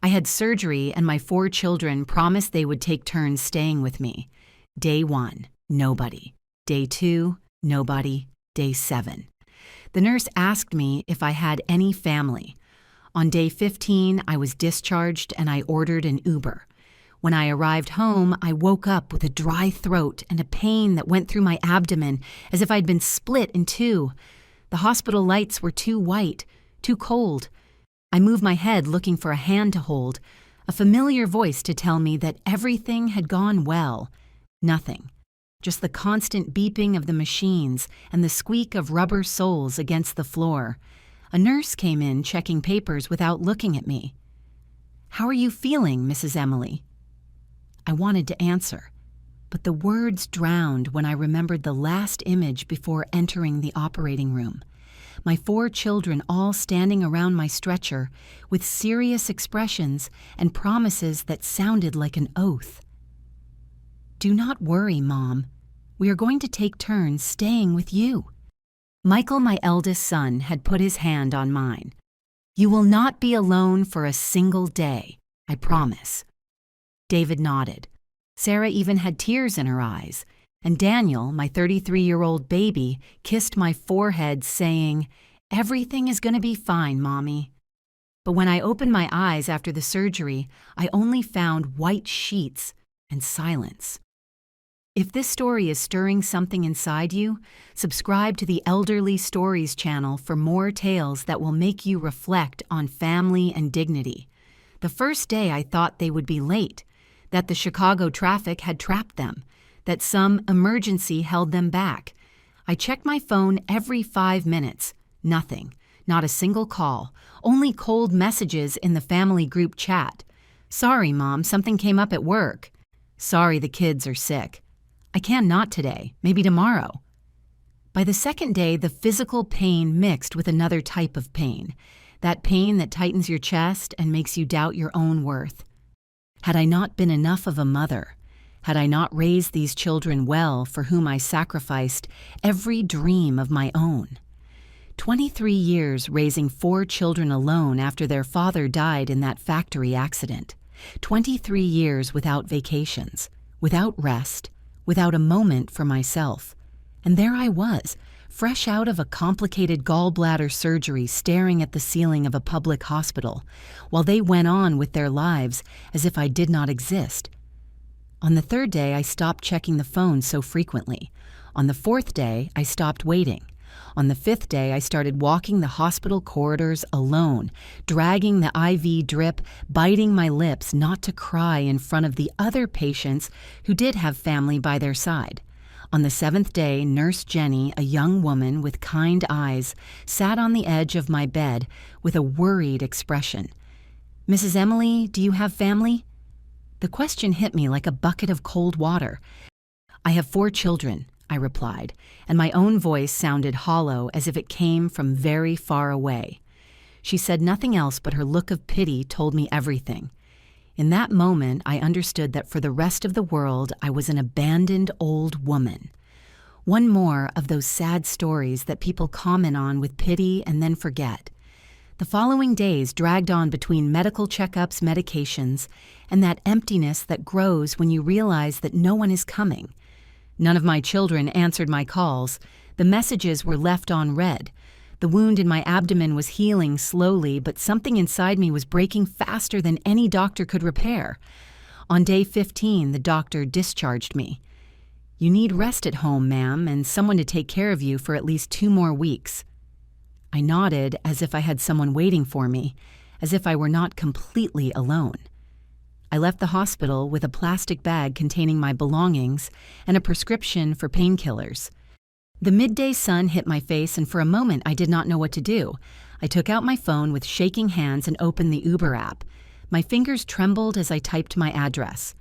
I had surgery, and my 4 children promised they would take turns staying with me. Day 1, nobody. Day 2, nobody. Day 7. The nurse asked me if I had any family. On day 15, I was discharged and I ordered an Uber. When I arrived home, I woke up with a dry throat and a pain that went through my abdomen as if I'd been split in two. The hospital lights were too white, too cold. I moved my head looking for a hand to hold, a familiar voice to tell me that everything had gone well. Nothing. Just the constant beeping of the machines and the squeak of rubber soles against the floor. A nurse came in checking papers without looking at me. "How are you feeling, Mrs. Emily?" I wanted to answer, but the words drowned when I remembered the last image before entering the operating room. My 4 children all standing around my stretcher with serious expressions and promises that sounded like an oath. "Do not worry, Mom. We are going to take turns staying with you." Michael, my eldest son, had put his hand on mine. "You will not be alone for a single day, I promise." David nodded. Sarah even had tears in her eyes, and Daniel, my 33-year-old baby, kissed my forehead saying, "Everything is going to be fine, Mommy." But when I opened my eyes after the surgery, I only found white sheets and silence. If this story is stirring something inside you, subscribe to the Elderly Stories channel for more tales that will make you reflect on family and dignity. The first day I thought they would be late, that the Chicago traffic had trapped them, that some emergency held them back. I checked my phone every 5 minutes. Nothing. Not a single call. Only cold messages in the family group chat. "Sorry, Mom, something came up at work." "Sorry, the kids are sick." "I can not today. Maybe tomorrow." By the second day, the physical pain mixed with another type of pain. That pain that tightens your chest and makes you doubt your own worth. Had I not been enough of a mother? Had I not raised these children well for whom I sacrificed every dream of my own? 23 years raising 4 children alone after their father died in that factory accident. 23 years without vacations, without rest, without a moment for myself. And there I was, fresh out of a complicated gallbladder surgery, staring at the ceiling of a public hospital, while they went on with their lives as if I did not exist. On the 3rd day, I stopped checking the phone so frequently. On the 4th day, I stopped waiting. On the 5th day, I started walking the hospital corridors alone, dragging the IV drip, biting my lips not to cry in front of the other patients who did have family by their side. On the 7th day, Nurse Jenny, a young woman with kind eyes, sat on the edge of my bed with a worried expression. "Mrs. Emily, do you have family?" The question hit me like a bucket of cold water. "I have 4 children," I replied, and my own voice sounded hollow as if it came from very far away. She said nothing else, but her look of pity told me everything. In that moment, I understood that for the rest of the world, I was an abandoned old woman. One more of those sad stories that people comment on with pity and then forget. The following days dragged on between medical checkups, medications, and that emptiness that grows when you realize that no one is coming. None of my children answered my calls. The messages were left on read. The wound in my abdomen was healing slowly, but something inside me was breaking faster than any doctor could repair. On day 15, the doctor discharged me. "You need rest at home, ma'am, and someone to take care of you for at least 2 more weeks." I nodded as if I had someone waiting for me, as if I were not completely alone. I left the hospital with a plastic bag containing my belongings and a prescription for painkillers. The midday sun hit my face, and for a moment I did not know what to do. I took out my phone with shaking hands and opened the Uber app. My fingers trembled as I typed my address.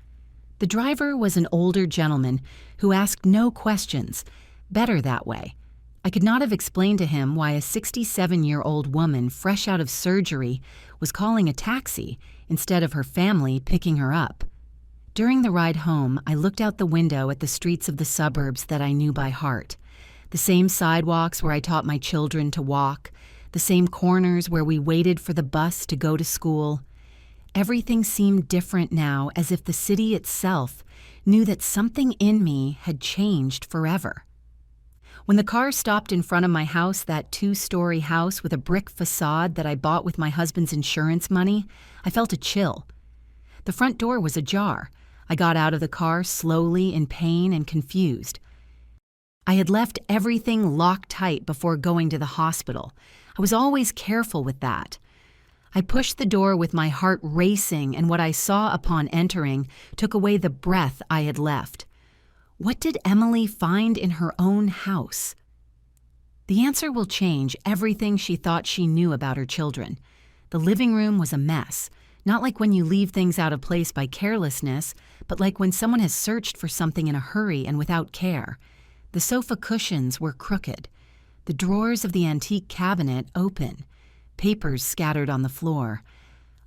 The driver was an older gentleman who asked no questions. Better that way. I could not have explained to him why a 67-year-old woman fresh out of surgery was calling a taxi instead of her family picking her up. During the ride home, I looked out the window at the streets of the suburbs that I knew by heart. The same sidewalks where I taught my children to walk, the same corners where we waited for the bus to go to school. Everything seemed different now, as if the city itself knew that something in me had changed forever. When the car stopped in front of my house, that 2-story house with a brick facade that I bought with my husband's insurance money, I felt a chill. The front door was ajar. I got out of the car slowly, in pain and confused. I had left everything locked tight before going to the hospital. I was always careful with that. I pushed the door with my heart racing, and what I saw upon entering took away the breath I had left. What did Emily find in her own house? The answer will change everything she thought she knew about her children. The living room was a mess, not like when you leave things out of place by carelessness, but like when someone has searched for something in a hurry and without care. The sofa cushions were crooked, the drawers of the antique cabinet open, papers scattered on the floor.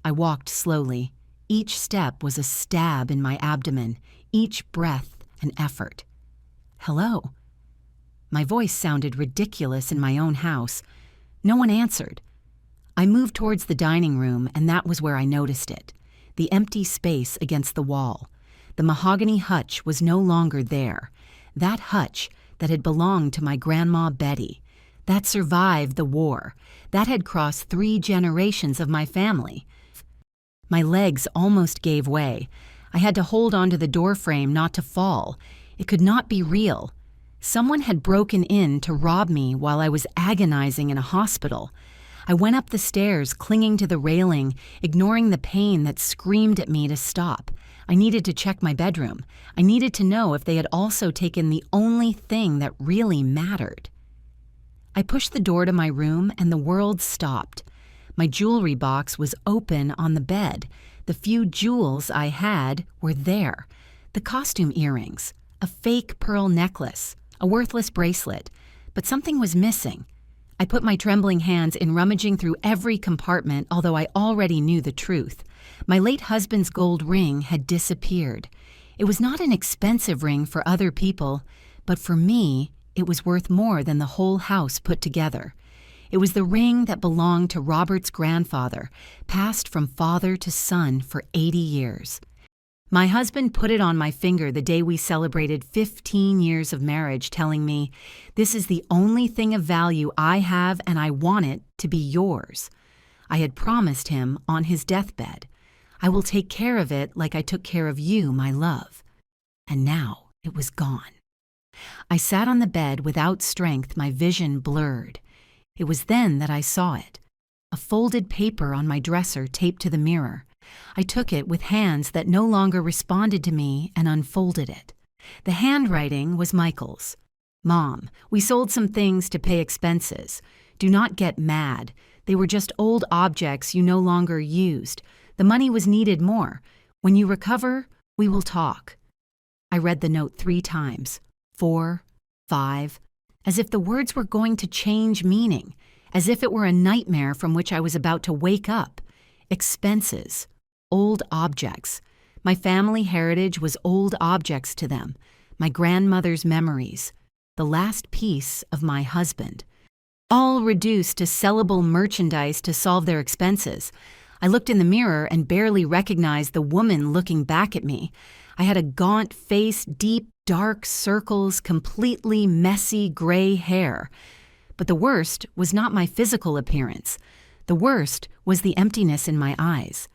I walked slowly. Each step was a stab in my abdomen, each breath an effort. Hello. My voice sounded ridiculous in my own house. No one answered. I moved towards the dining room, and that was where I noticed it. The empty space against the wall. The mahogany hutch was no longer there. That hutch that had belonged to my grandma Betty. That survived the war. That had crossed 3 generations of my family. My legs almost gave way. I had to hold onto the doorframe not to fall. It could not be real. Someone had broken in to rob me while I was agonizing in a hospital. I went up the stairs, clinging to the railing, ignoring the pain that screamed at me to stop. I needed to check my bedroom. I needed to know if they had also taken the only thing that really mattered. I pushed the door to my room, and the world stopped. My jewelry box was open on the bed. The few jewels I had were there. The costume earrings, a fake pearl necklace, a worthless bracelet. But something was missing. I put my trembling hands in rummaging through every compartment, although I already knew the truth. My late husband's gold ring had disappeared. It was not an expensive ring for other people, but for me, it was worth more than the whole house put together. It was the ring that belonged to Robert's grandfather, passed from father to son for 80 years. My husband put it on my finger the day we celebrated 15 years of marriage, telling me, "This is the only thing of value I have, and I want it to be yours." I had promised him on his deathbed, "I will take care of it like I took care of you, my love." And now it was gone. I sat on the bed without strength, my vision blurred. It was then that I saw it. A folded paper on my dresser taped to the mirror. I took it with hands that no longer responded to me and unfolded it. The handwriting was Michael's. "Mom, we sold some things to pay expenses. Do not get mad. They were just old objects you no longer used. The money was needed more. When you recover, we will talk." I read the note 3 times, 4, 5, as if the words were going to change meaning, as if it were a nightmare from which I was about to wake up. Expenses, old objects. My family heritage was old objects to them, my grandmother's memories, the last piece of my husband. All reduced to sellable merchandise to solve their expenses. I looked in the mirror and barely recognized the woman looking back at me. I had a gaunt face, deep, dark circles, completely messy gray hair. But the worst was not my physical appearance. The worst was the emptiness in my eyes.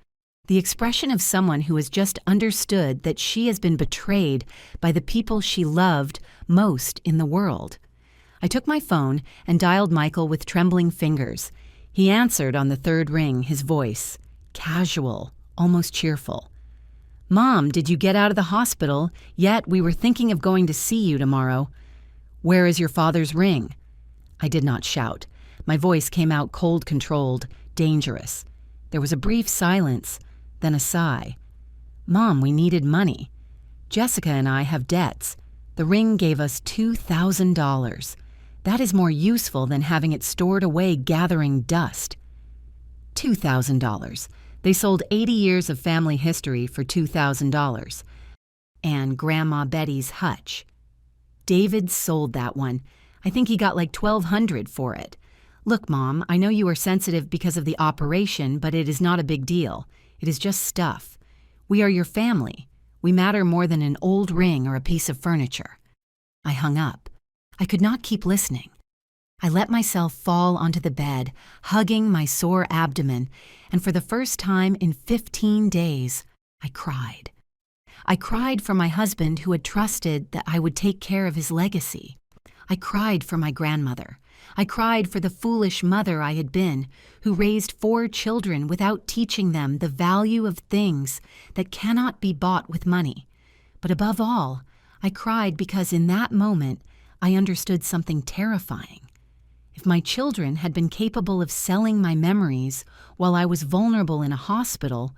The expression of someone who has just understood that she has been betrayed by the people she loved most in the world. I took my phone and dialed Michael with trembling fingers. He answered on the 3rd ring, his voice casual, almost cheerful. "Mom, did you get out of the hospital? Yet we were thinking of going to see you tomorrow. Where is your father's ring?" I did not shout. My voice came out cold, controlled, dangerous. There was a brief silence, then a sigh. "Mom, we needed money. Jessica and I have debts. The ring gave us $2,000. That is more useful than having it stored away gathering dust." $2,000. They sold 80 years of family history for $2,000. And Grandma Betty's hutch. David sold that one. I think he got like $1,200 for it. "Look, Mom, I know you are sensitive because of the operation, but it is not a big deal. It is just stuff. We are your family. We matter more than an old ring or a piece of furniture." I hung up. I could not keep listening. I let myself fall onto the bed, hugging my sore abdomen, and for the first time in 15 days, I cried. I cried for my husband who had trusted that I would take care of his legacy. I cried for my grandmother. I cried for the foolish mother I had been, who raised 4 children without teaching them the value of things that cannot be bought with money. But above all, I cried because in that moment, I understood something terrifying. If my children had been capable of selling my memories while I was vulnerable in a hospital,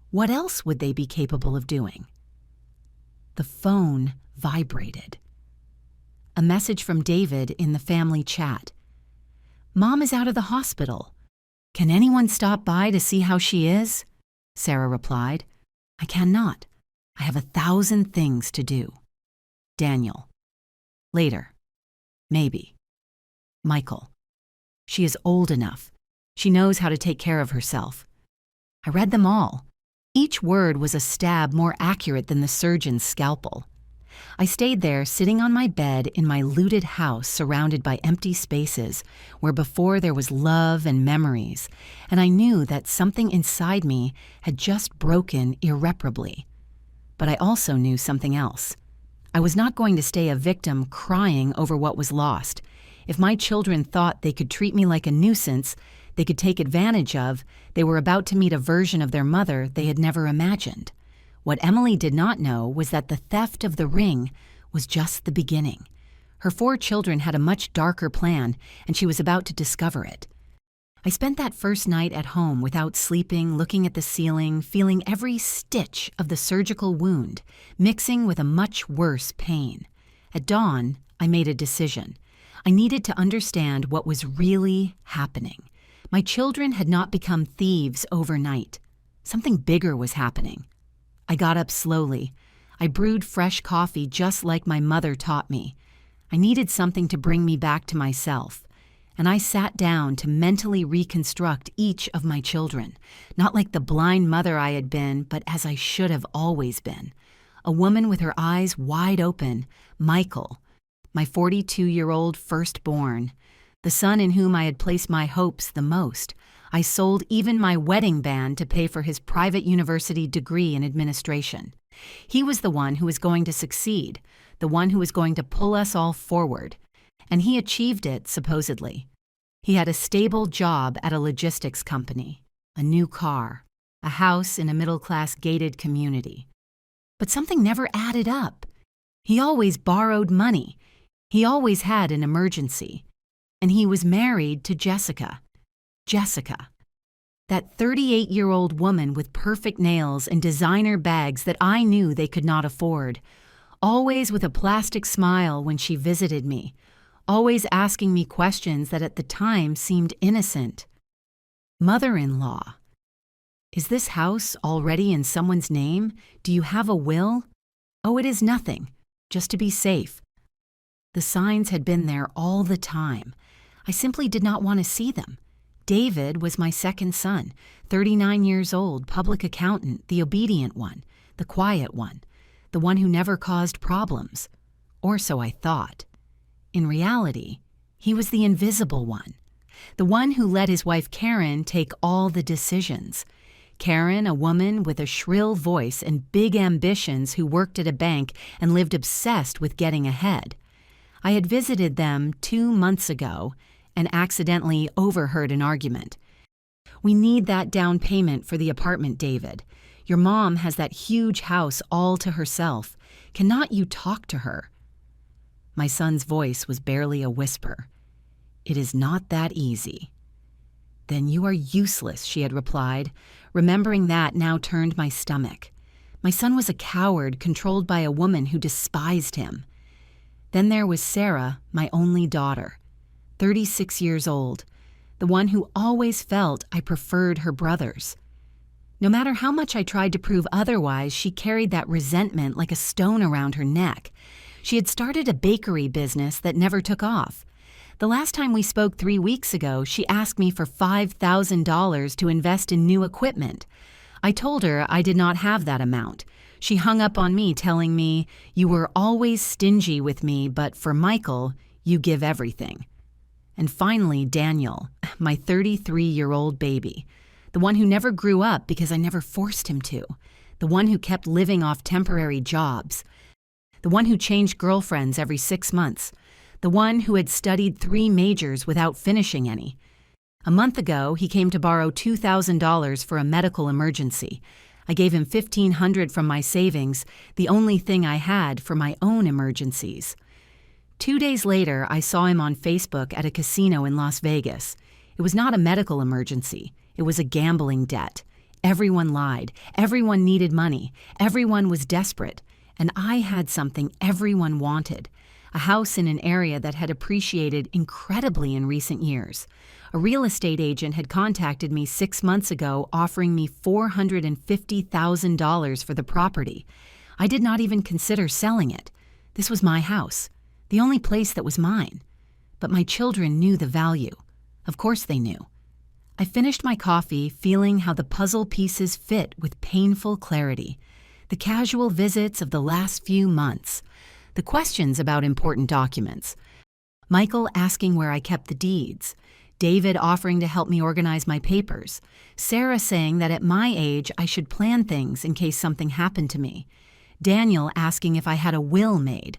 what else would they be capable of doing? The phone vibrated. A message from David in the family chat. "Mom is out of the hospital. Can anyone stop by to see how she is?" Sarah replied. "I cannot. I have 1,000 things to do." Daniel. Later. Maybe. Michael. "She is old enough. She knows how to take care of herself." I read them all. Each word was a stab more accurate than the surgeon's scalpel. I stayed there sitting on my bed in my looted house surrounded by empty spaces where before there was love and memories, and I knew that something inside me had just broken irreparably. But I also knew something else. I was not going to stay a victim crying over what was lost. If my children thought they could treat me like a nuisance they could take advantage of, they were about to meet a version of their mother they had never imagined. What Emily did not know was that the theft of the ring was just the beginning. Her 4 children had a much darker plan, and she was about to discover it. I spent that first night at home without sleeping, looking at the ceiling, feeling every stitch of the surgical wound, mixing with a much worse pain. At dawn, I made a decision. I needed to understand what was really happening. My children had not become thieves overnight. Something bigger was happening. I got up slowly. I brewed fresh coffee just like my mother taught me. I needed something to bring me back to myself. And I sat down to mentally reconstruct each of my children, not like the blind mother I had been, but as I should have always been. A woman with her eyes wide open, Michael, my 42-year-old firstborn, the son in whom I had placed my hopes the most. I sold even my wedding band to pay for his private university degree in administration. He was the one who was going to succeed, the one who was going to pull us all forward. And he achieved it, supposedly. He had a stable job at a logistics company, a new car, a house in a middle-class gated community. But something never added up. He always borrowed money. He always had an emergency. And he was married to Jessica. Jessica. That 38-year-old woman with perfect nails and designer bags that I knew they could not afford. Always with a plastic smile when she visited me. Always asking me questions that at the time seemed innocent. Mother-in-law. Is this house already in someone's name? Do you have a will? Oh, it is nothing. Just to be safe. The signs had been there all the time. I simply did not want to see them. David was my second son, 39 years old, public accountant, the obedient one, the quiet one, the one who never caused problems. Or so I thought. In reality, he was the invisible one, the one who let his wife Karen take all the decisions. Karen, a woman with a shrill voice and big ambitions who worked at a bank and lived obsessed with getting ahead. I had visited them 2 months ago and accidentally overheard an argument. "We need that down payment for the apartment, David. Your mom has that huge house all to herself. Cannot you talk to her?" My son's voice was barely a whisper. "It is not that easy." "Then you are useless," she had replied. Remembering that now turned my stomach. My son was a coward controlled by a woman who despised him. Then there was Sarah, my only daughter, 36 years old, the one who always felt I preferred her brothers. No matter how much I tried to prove otherwise, she carried that resentment like a stone around her neck. She had started a bakery business that never took off. The last time we spoke 3 weeks ago, she asked me for $5,000 to invest in new equipment. I told her I did not have that amount. She hung up on me, telling me, "You were always stingy with me, but for Michael, you give everything." And finally, Daniel, my 33-year-old baby, the one who never grew up because I never forced him to, the one who kept living off temporary jobs, the one who changed girlfriends every 6 months, the one who had studied 3 majors without finishing any. A month ago, he came to borrow $2,000 for a medical emergency. I gave him $1,500 from my savings, the only thing I had for my own emergencies. 2 days later, I saw him on Facebook at a casino in Las Vegas. It was not a medical emergency. It was a gambling debt. Everyone lied. Everyone needed money. Everyone was desperate. And I had something everyone wanted. A house in an area that had appreciated incredibly in recent years. A real estate agent had contacted me 6 months ago offering me $450,000 for the property. I did not even consider selling it. This was my house, the only place that was mine. But my children knew the value. Of course they knew. I finished my coffee feeling how the puzzle pieces fit with painful clarity. The casual visits of the last few months. The questions about important documents. Michael asking where I kept the deeds. David offering to help me organize my papers. Sarah saying that at my age I should plan things in case something happened to me. Daniel asking if I had a will made.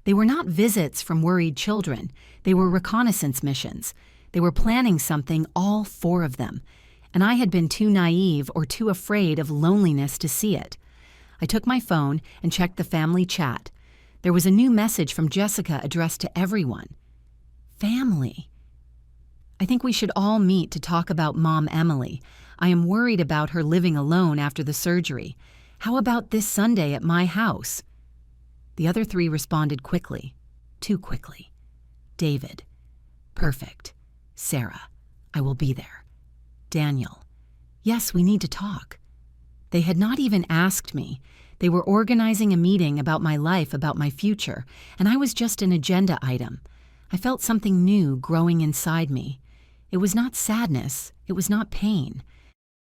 They were not visits from worried children. They were reconnaissance missions. They were planning something, all 4 of them. And I had been too naive or too afraid of loneliness to see it. I took my phone and checked the family chat. There was a new message from Jessica addressed to everyone. Family. I think we should all meet to talk about Mom Emily. I am worried about her living alone after the surgery. How about this Sunday at my house? The other 3 responded quickly. Too quickly. David. Perfect. Sarah. I will be there. Daniel. Yes, we need to talk. They had not even asked me. They were organizing a meeting about my life, about my future, and I was just an agenda item. I felt something new growing inside me. It was not sadness. It was not pain.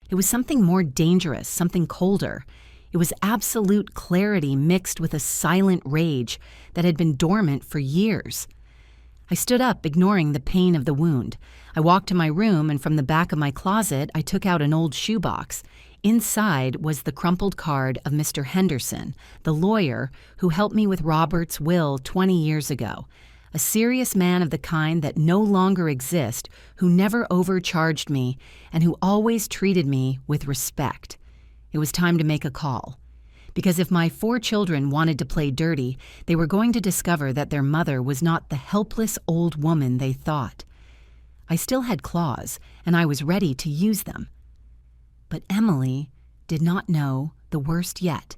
It was something more dangerous, something colder. It was absolute clarity mixed with a silent rage that had been dormant for years. I stood up, ignoring the pain of the wound. I walked to my room, and from the back of my closet, I took out an old shoebox. Inside was the crumpled card of Mr. Henderson, the lawyer who helped me with Robert's will 20 years ago. A serious man of the kind that no longer exists, who never overcharged me, and who always treated me with respect. It was time to make a call. Because if my 4 children wanted to play dirty, they were going to discover that their mother was not the helpless old woman they thought. I still had claws, and I was ready to use them. But Emily did not know the worst yet.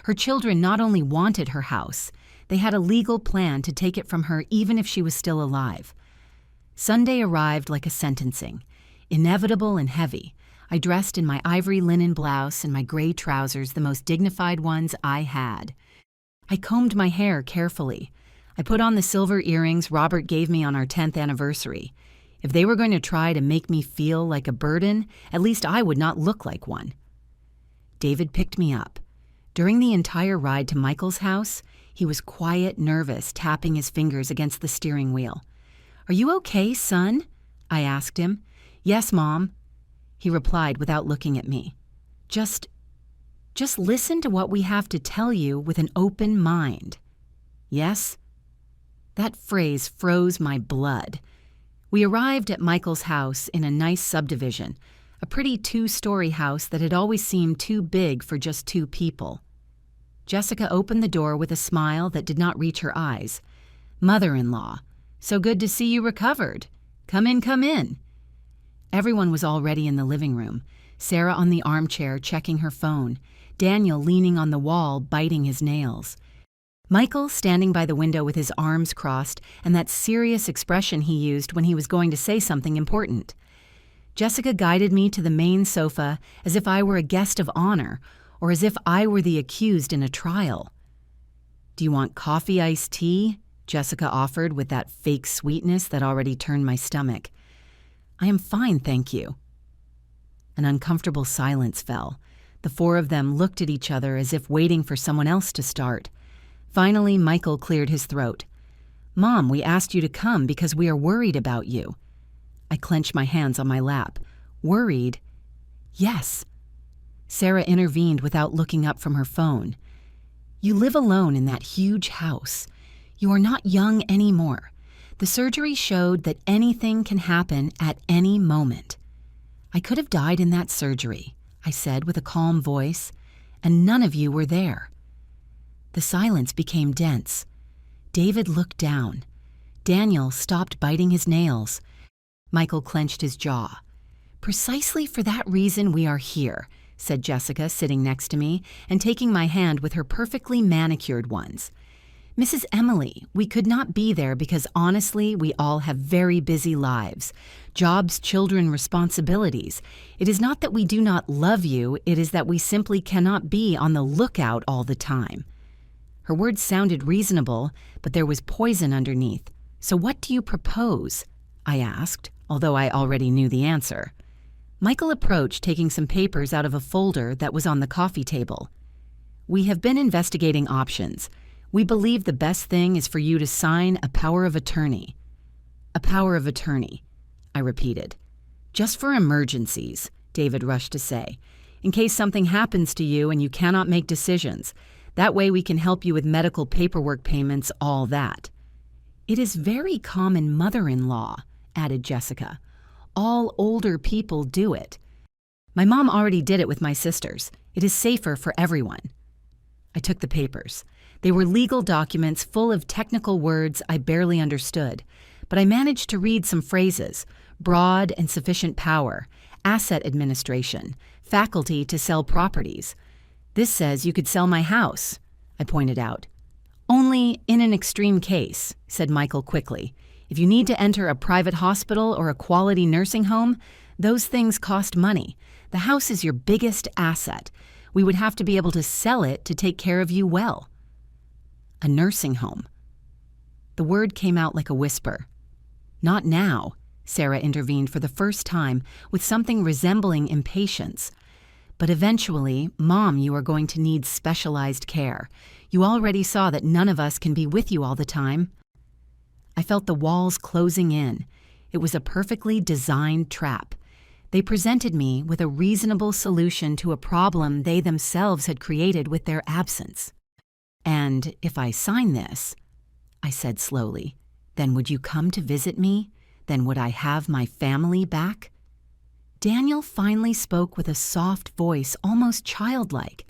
Her children not only wanted her house, they had a legal plan to take it from her even if she was still alive. Sunday arrived like a sentencing, inevitable and heavy. I dressed in my ivory linen blouse and my gray trousers, the most dignified ones I had. I combed my hair carefully. I put on the silver earrings Robert gave me on our 10th anniversary. If they were going to try to make me feel like a burden, at least I would not look like one. David picked me up. During the entire ride to Michael's house, he was quiet, nervous, tapping his fingers against the steering wheel. "Are you okay, son?" I asked him. "Yes, Mom," he replied without looking at me. Just listen to what we have to tell you with an open mind." "Yes?" That phrase froze my blood. We arrived at Michael's house in a nice subdivision, a pretty 2-story house that had always seemed too big for just 2 people. Jessica opened the door with a smile that did not reach her eyes. "Mother-in-law, so good to see you recovered. Come in, come in." Everyone was already in the living room, Sarah on the armchair checking her phone, Daniel leaning on the wall biting his nails. Michael standing by the window with his arms crossed and that serious expression he used when he was going to say something important. Jessica guided me to the main sofa as if I were a guest of honor or as if I were the accused in a trial. "Do you want coffee iced tea?" Jessica offered with that fake sweetness that already turned my stomach. "I am fine, thank you." An uncomfortable silence fell. The four of them looked at each other as if waiting for someone else to start. Finally, Michael cleared his throat. "Mom, we asked you to come because we are worried about you." I clenched my hands on my lap. "Worried?" "Yes." Sarah intervened without looking up from her phone. "You live alone in that huge house. You are not young anymore. The surgery showed that anything can happen at any moment." "I could have died in that surgery," I said with a calm voice, "and none of you were there." The silence became dense. David looked down. Daniel stopped biting his nails. Michael clenched his jaw. "Precisely for that reason we are here," said Jessica, sitting next to me and taking my hand with her perfectly manicured ones. "Mrs. Emily, we could not be there because honestly, we all have very busy lives. Jobs, children, responsibilities. It is not that we do not love you, it is that we simply cannot be on the lookout all the time." Her words sounded reasonable, but there was poison underneath. "So what do you propose?" I asked, although I already knew the answer. Michael approached, taking some papers out of a folder that was on the coffee table. "We have been investigating options. We believe the best thing is for you to sign a power of attorney." "A power of attorney," I repeated. "Just for emergencies," David rushed to say. "In case something happens to you and you cannot make decisions. That way we can help you with medical paperwork payments, all that." "It is very common mother-in-law," added Jessica. "All older people do it. My mom already did it with my sisters. It is safer for everyone." I took the papers. They were legal documents full of technical words I barely understood, but I managed to read some phrases: broad and sufficient power, asset administration, faculty to sell properties. "This says you could sell my house," I pointed out. "Only in an extreme case," said Michael quickly. "If you need to enter a private hospital or a quality nursing home, those things cost money. The house is your biggest asset. We would have to be able to sell it to take care of you well." A nursing home. The word came out like a whisper. "Not now," Sarah intervened for the first time with something resembling impatience. "But eventually, Mom, you are going to need specialized care. You already saw that none of us can be with you all the time." I felt the walls closing in. It was a perfectly designed trap. They presented me with a reasonable solution to a problem they themselves had created with their absence. "And if I sign this," I said slowly, "then would you come to visit me? Then would I have my family back?" Daniel finally spoke with a soft voice, almost childlike.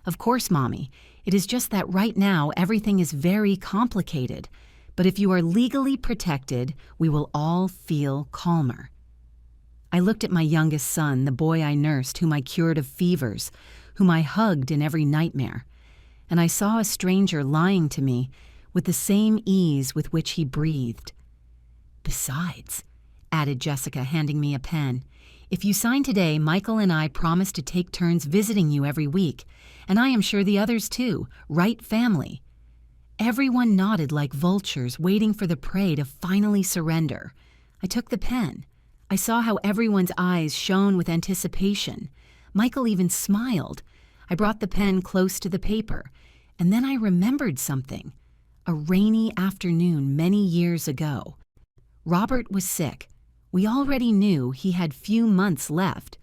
"Of course, Mommy. It is just that right now everything is very complicated. But if you are legally protected, we will all feel calmer." I looked at my youngest son, the boy I nursed, whom I cured of fevers, whom I hugged in every nightmare, and I saw a stranger lying to me with the same ease with which he breathed. "Besides," added Jessica, handing me a pen, "if you sign today, Michael and I promise to take turns visiting you every week, and I am sure the others too, right, family?" Everyone nodded like vultures waiting for the prey to finally surrender. I took the pen. I saw how everyone's eyes shone with anticipation. Michael even smiled. I brought the pen close to the paper, and then I remembered something. A rainy afternoon many years ago. Robert was sick. We already knew he had few months left.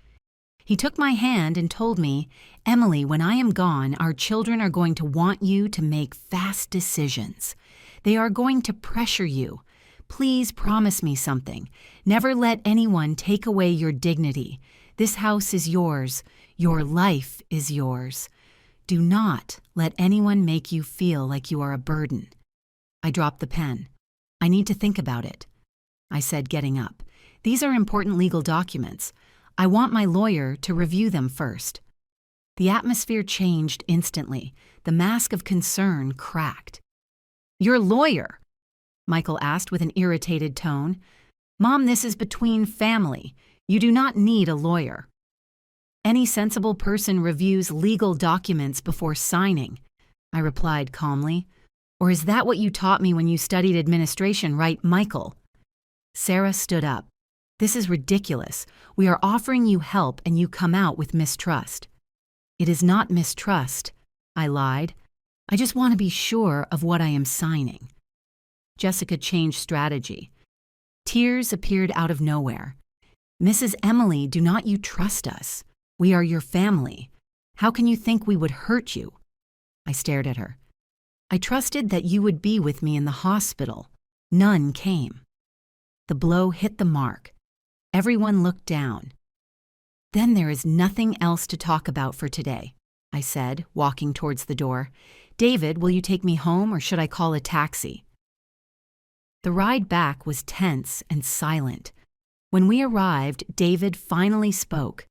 He took my hand and told me, "Emily, when I am gone, our children are going to want you to make fast decisions. They are going to pressure you. Please promise me something. Never let anyone take away your dignity. This house is yours. Your life is yours. Do not let anyone make you feel like you are a burden." I dropped the pen. "I need to think about it," I said, getting up. "These are important legal documents. I want my lawyer to review them first." The atmosphere changed instantly. The mask of concern cracked. "Your lawyer?" Michael asked with an irritated tone. "Mom, this is between family. You do not need a lawyer." "Any sensible person reviews legal documents before signing," I replied calmly. "Or is that what you taught me when you studied administration, right, Michael?" Sarah stood up. "This is ridiculous. We are offering you help and you come out with mistrust." It is not mistrust, I lied. I just want to be sure of what I am signing. Jessica changed strategy. Tears appeared out of nowhere. Mrs. Emily, do not you trust us? We are your family. How can you think we would hurt you? I stared at her. I trusted that you would be with me in the hospital. None came. The blow hit the mark. Everyone looked down. Then there is nothing else to talk about for today, I said, walking towards the door. David, will you take me home or should I call a taxi? The ride back was tense and silent. When we arrived, David finally spoke.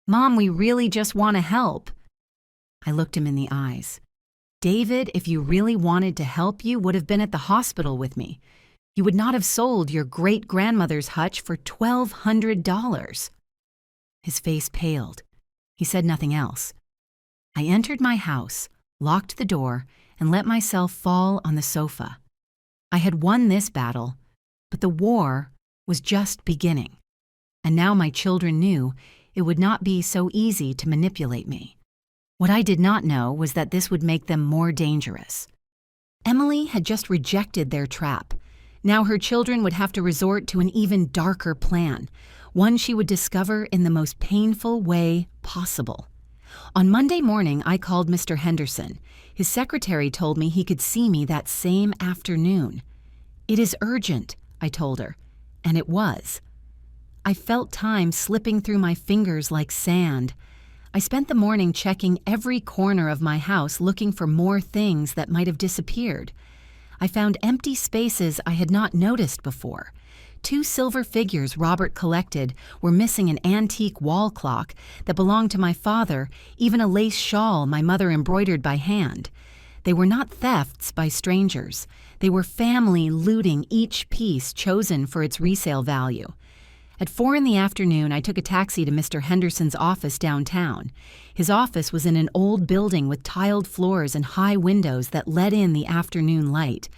Mom, we really just want to help. I looked him in the eyes. David, if you really wanted to help, you would have been at the hospital with me. You would not have sold your great-grandmother's hutch for $1,200. His face paled. He said nothing else. I entered my house, locked the door, and let myself fall on the sofa. I had won this battle, but the war was just beginning. And now my children knew it would not be so easy to manipulate me. What I did not know was that this would make them more dangerous. Emily had just rejected their trap. Now her children would have to resort to an even darker plan, one she would discover in the most painful way possible. On Monday morning, I called Mr. Henderson. His secretary told me he could see me that same afternoon. It is urgent, I told her, and it was. I felt time slipping through my fingers like sand. I spent the morning checking every corner of my house looking for more things that might have disappeared. I found empty spaces I had not noticed before. 2 silver figures Robert collected were missing an antique wall clock that belonged to my father, even a lace shawl my mother embroidered by hand. They were not thefts by strangers. They were family looting each piece chosen for its resale value. At 4 p.m, I took a taxi to Mr. Henderson's office downtown. His office was in an old building with tiled floors and high windows that let in the afternoon light.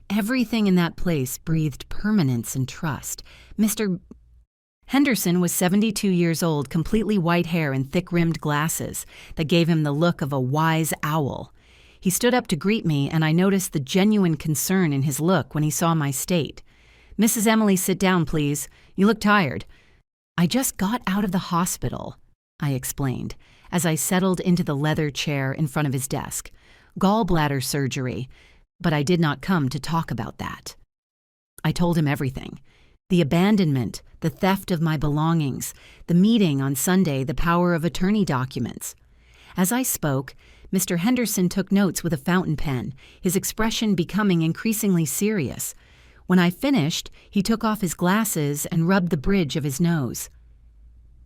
Everything in that place breathed permanence and trust. Mr. Henderson was 72 years old, completely white hair and thick-rimmed glasses that gave him the look of a wise owl. He stood up to greet me, and I noticed the genuine concern in his look when he saw my state. Mrs. Emily, sit down, please. You look tired. I just got out of the hospital, I explained, as I settled into the leather chair in front of his desk. Gallbladder surgery, but I did not come to talk about that. I told him everything. The abandonment, the theft of my belongings, the meeting on Sunday, the power of attorney documents. As I spoke, Mr. Henderson took notes with a fountain pen, his expression becoming increasingly serious. When I finished, he took off his glasses and rubbed the bridge of his nose.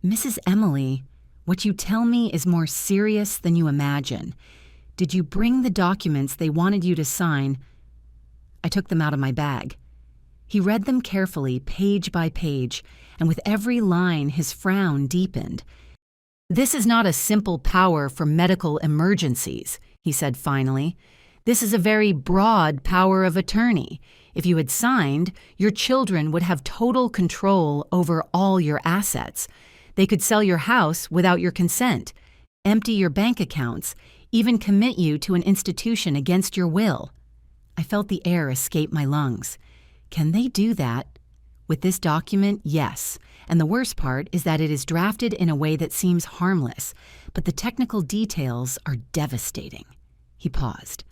Mrs. Emily, what you tell me is more serious than you imagine. Did you bring the documents they wanted you to sign? I took them out of my bag. He read them carefully, page by page, and with every line his frown deepened. This is not a simple power for medical emergencies, he said finally. This is a very broad power of attorney. If you had signed, your children would have total control over all your assets. They could sell your house without your consent, empty your bank accounts, even commit you to an institution against your will. I felt the air escape my lungs. Can they do that? With this document, yes. And the worst part is that it is drafted in a way that seems harmless, but the technical details are devastating. He paused.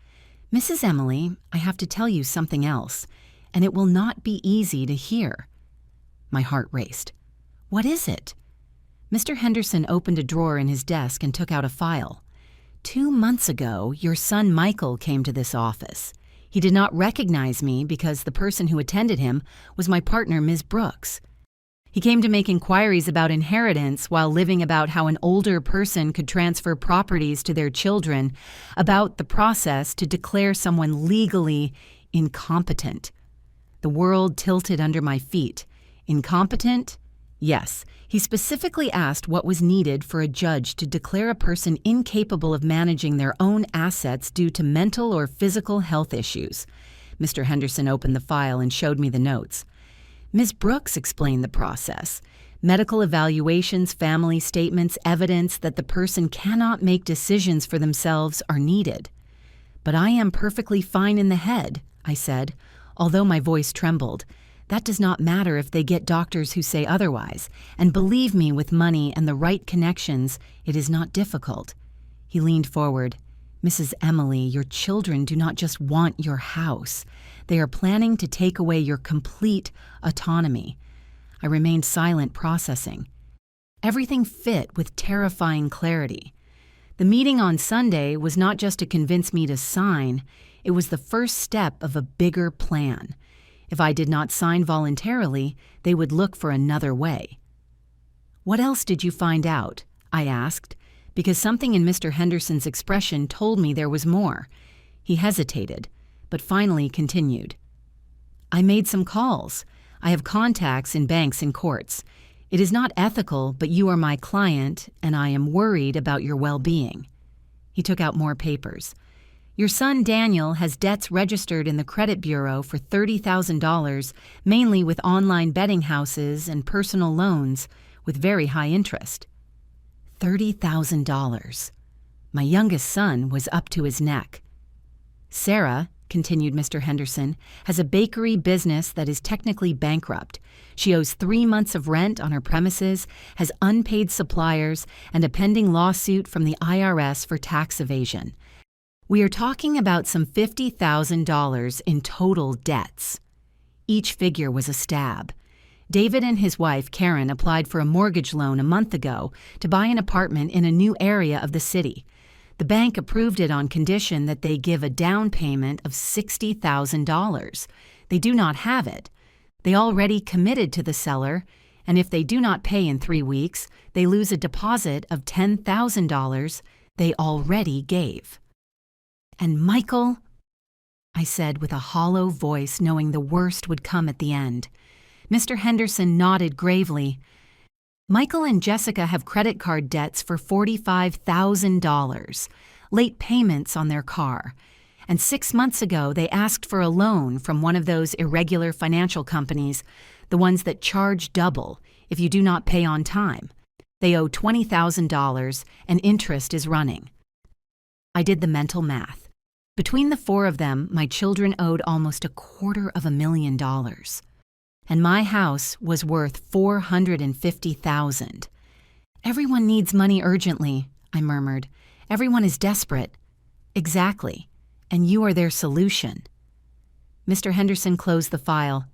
Mrs. Emily, I have to tell you something else, and it will not be easy to hear. My heart raced. What is it? Mr. Henderson opened a drawer in his desk and took out a file. 2 months ago, your son Michael came to this office. He did not recognize me because the person who attended him was my partner, Ms. Brooks. He came to make inquiries about inheritance while living about how an older person could transfer properties to their children, about the process to declare someone legally incompetent. The world tilted under my feet. Incompetent? Yes. He specifically asked what was needed for a judge to declare a person incapable of managing their own assets due to mental or physical health issues. Mr. Henderson opened the file and showed me the notes. Ms. Brooks explained the process. Medical evaluations, family statements, evidence that the person cannot make decisions for themselves are needed. But I am perfectly fine in the head, I said, although my voice trembled. That does not matter if they get doctors who say otherwise, and believe me, with money and the right connections, it is not difficult. He leaned forward. Mrs. Emily, your children do not just want your house. They are planning to take away your complete autonomy. I remained silent, processing. Everything fit with terrifying clarity. The meeting on Sunday was not just to convince me to sign, it was the first step of a bigger plan. If I did not sign voluntarily, they would look for another way. "What else did you find out?" I asked, because something in Mr. Henderson's expression told me there was more. He hesitated, but finally continued. "I made some calls. I have contacts in banks and courts. It is not ethical, but you are my client, and I am worried about your well-being." He took out more papers. "Your son Daniel has debts registered in the credit bureau for $30,000, mainly with online betting houses and personal loans with very high interest." $30,000. My youngest son was up to his neck. "Sarah," continued Mr. Henderson, "has a bakery business that is technically bankrupt. She owes 3 months of rent on her premises, has unpaid suppliers, and a pending lawsuit from the IRS for tax evasion. We are talking about some $50,000 in total debts." Each figure was a stab. David and his wife, Karen, applied for a mortgage loan a month ago to buy an apartment in a new area of the city. The bank approved it on condition that they give a down payment of $60,000. They do not have it. They already committed to the seller, and if they do not pay in 3 weeks, they lose a deposit of $10,000 they already gave. "And Michael," I said with a hollow voice, knowing the worst would come at the end. Mr. Henderson nodded gravely. "Michael and Jessica have credit card debts for $45,000, late payments on their car, and 6 months ago they asked for a loan from one of those irregular financial companies, the ones that charge double if you do not pay on time. They owe $20,000 and interest is running." I did the mental math. Between the 4 of them, my children owed almost $250,000. And my house was worth $450,000. "Everyone needs money urgently," I murmured. "Everyone is desperate." "Exactly. And you are their solution." Mr. Henderson closed the file.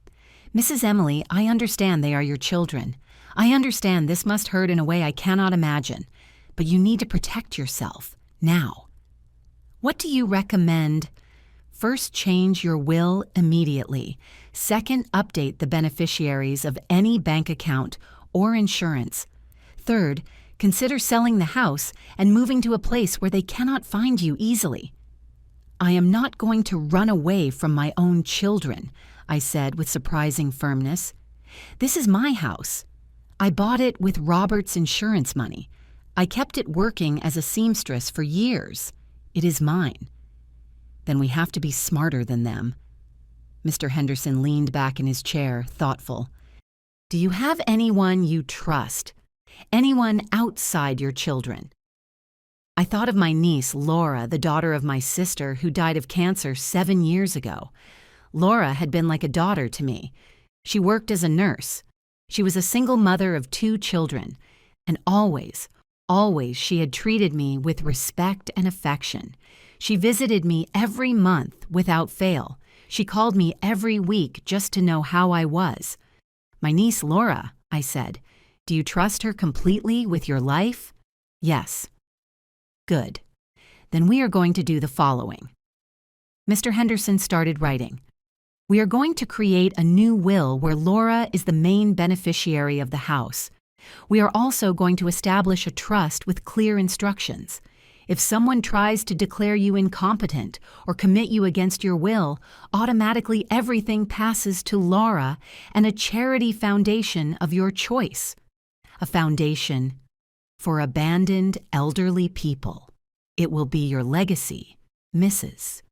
"Mrs. Emily, I understand they are your children. I understand this must hurt in a way I cannot imagine. But you need to protect yourself, now. What do you recommend? First, change your will immediately. Second, update the beneficiaries of any bank account or insurance. Third, consider selling the house and moving to a place where they cannot find you easily." "I am not going to run away from my own children," I said with surprising firmness. "This is my house. I bought it with Robert's insurance money. I kept it working as a seamstress for years. It is mine." "Then we have to be smarter than them." Mr. Henderson leaned back in his chair, thoughtful. "Do you have anyone you trust? Anyone outside your children?" I thought of my niece, Laura, the daughter of my sister, who died of cancer 7 years ago. Laura had been like a daughter to me. She worked as a nurse. She was a single mother of 2 children, and always she had treated me with respect and affection. She visited me every month without fail. She called me every week just to know how I was. "My niece Laura," I said, "do you trust her completely with your life?" "Yes." "Good. Then we are going to do the following." Mr. Henderson started writing. "We are going to create a new will where Laura is the main beneficiary of the house. We are also going to establish a trust with clear instructions. If someone tries to declare you incompetent or commit you against your will, automatically everything passes to Laura and a charity foundation of your choice. A foundation for abandoned elderly people. It will be your legacy, Mrs.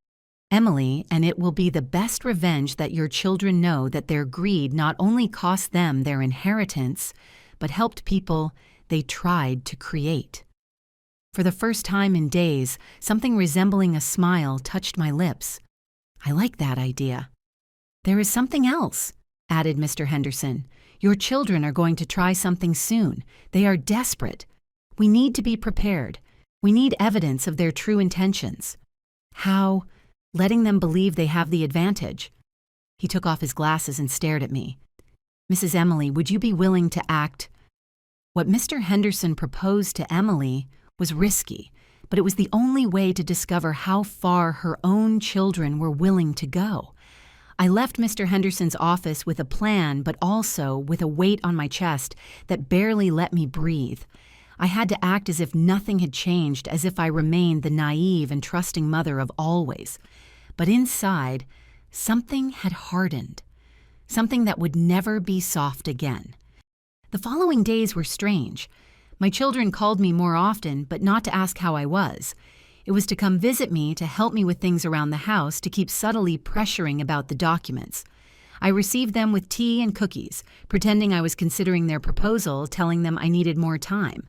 Emily, and it will be the best revenge that your children know that their greed not only cost them their inheritance, but helped people they tried to create. For the first time in days, something resembling a smile touched my lips. I like that idea. There is something else, added Mr. Henderson. Your children are going to try something soon. They are desperate. We need to be prepared. We need evidence of their true intentions. How? Letting them believe they have the advantage. He took off his glasses and stared at me. Mrs. Emily, would you be willing to act? What Mr. Henderson proposed to Emily was risky, but it was the only way to discover how far her own children were willing to go. I left Mr. Henderson's office with a plan, but also with a weight on my chest that barely let me breathe. I had to act as if nothing had changed, as if I remained the naive and trusting mother of always. But inside, something had hardened, something that would never be soft again. The following days were strange. My children called me more often, but not to ask how I was. It was to come visit me, to help me with things around the house, to keep subtly pressuring about the documents. I received them with tea and cookies, pretending I was considering their proposal, telling them I needed more time.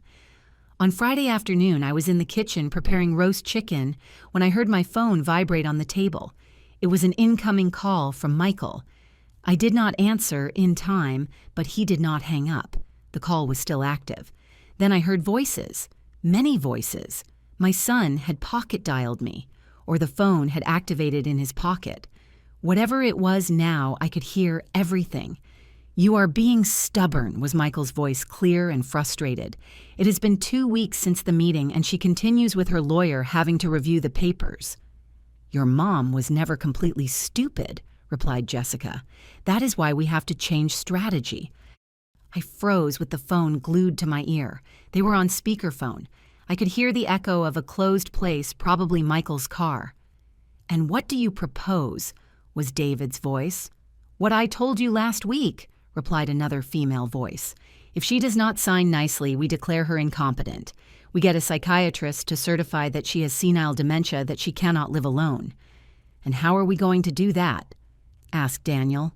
On Friday afternoon, I was in the kitchen preparing roast chicken when I heard my phone vibrate on the table. It was an incoming call from Michael. I did not answer in time, but he did not hang up. The call was still active. Then I heard voices, many voices. My son had pocket-dialed me, or the phone had activated in his pocket. Whatever it was now, I could hear everything. You are being stubborn, was Michael's voice, clear and frustrated. It has been 2 weeks since the meeting, and she continues with her lawyer having to review the papers. Your mom was never completely stupid, replied Jessica. That is why we have to change strategy. I froze with the phone glued to my ear. They were on speakerphone. I could hear the echo of a closed place, probably Michael's car. And what do you propose? Was David's voice. What I told you last week, replied another female voice. If she does not sign nicely, we declare her incompetent. We get a psychiatrist to certify that she has senile dementia, that she cannot live alone. And how are we going to do that? Asked Daniel.